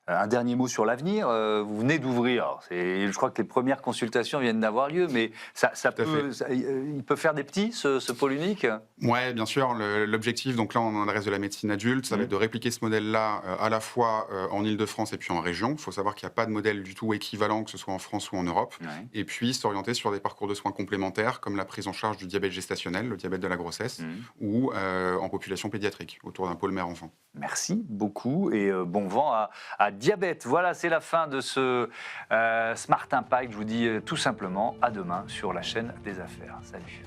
Un dernier mot sur l'avenir. Vous venez d'ouvrir. Je crois que les premières consultations viennent d'avoir lieu, mais il peut faire des petits, ce pôle unique? Oui, bien sûr. L'objectif, donc là, on adresse de la médecine adulte, ça va être de répliquer ce modèle-là à la fois en Ile-de-France et puis en région. Il faut savoir qu'il n'y a pas de modèle du tout équivalent, que ce soit en France ou en Europe. Et puis s'orienter sur des parcours de soins complémentaires, comme la prise en charge du diabète gestationnel, le diabète de la grossesse, ou en population pédiatrique, autour d'un pôle mère-enfant. Merci beaucoup et bon vent à Diabète. Voilà, c'est la fin de ce Smart Impact. Je vous dis tout simplement à demain sur la chaîne des affaires. Salut.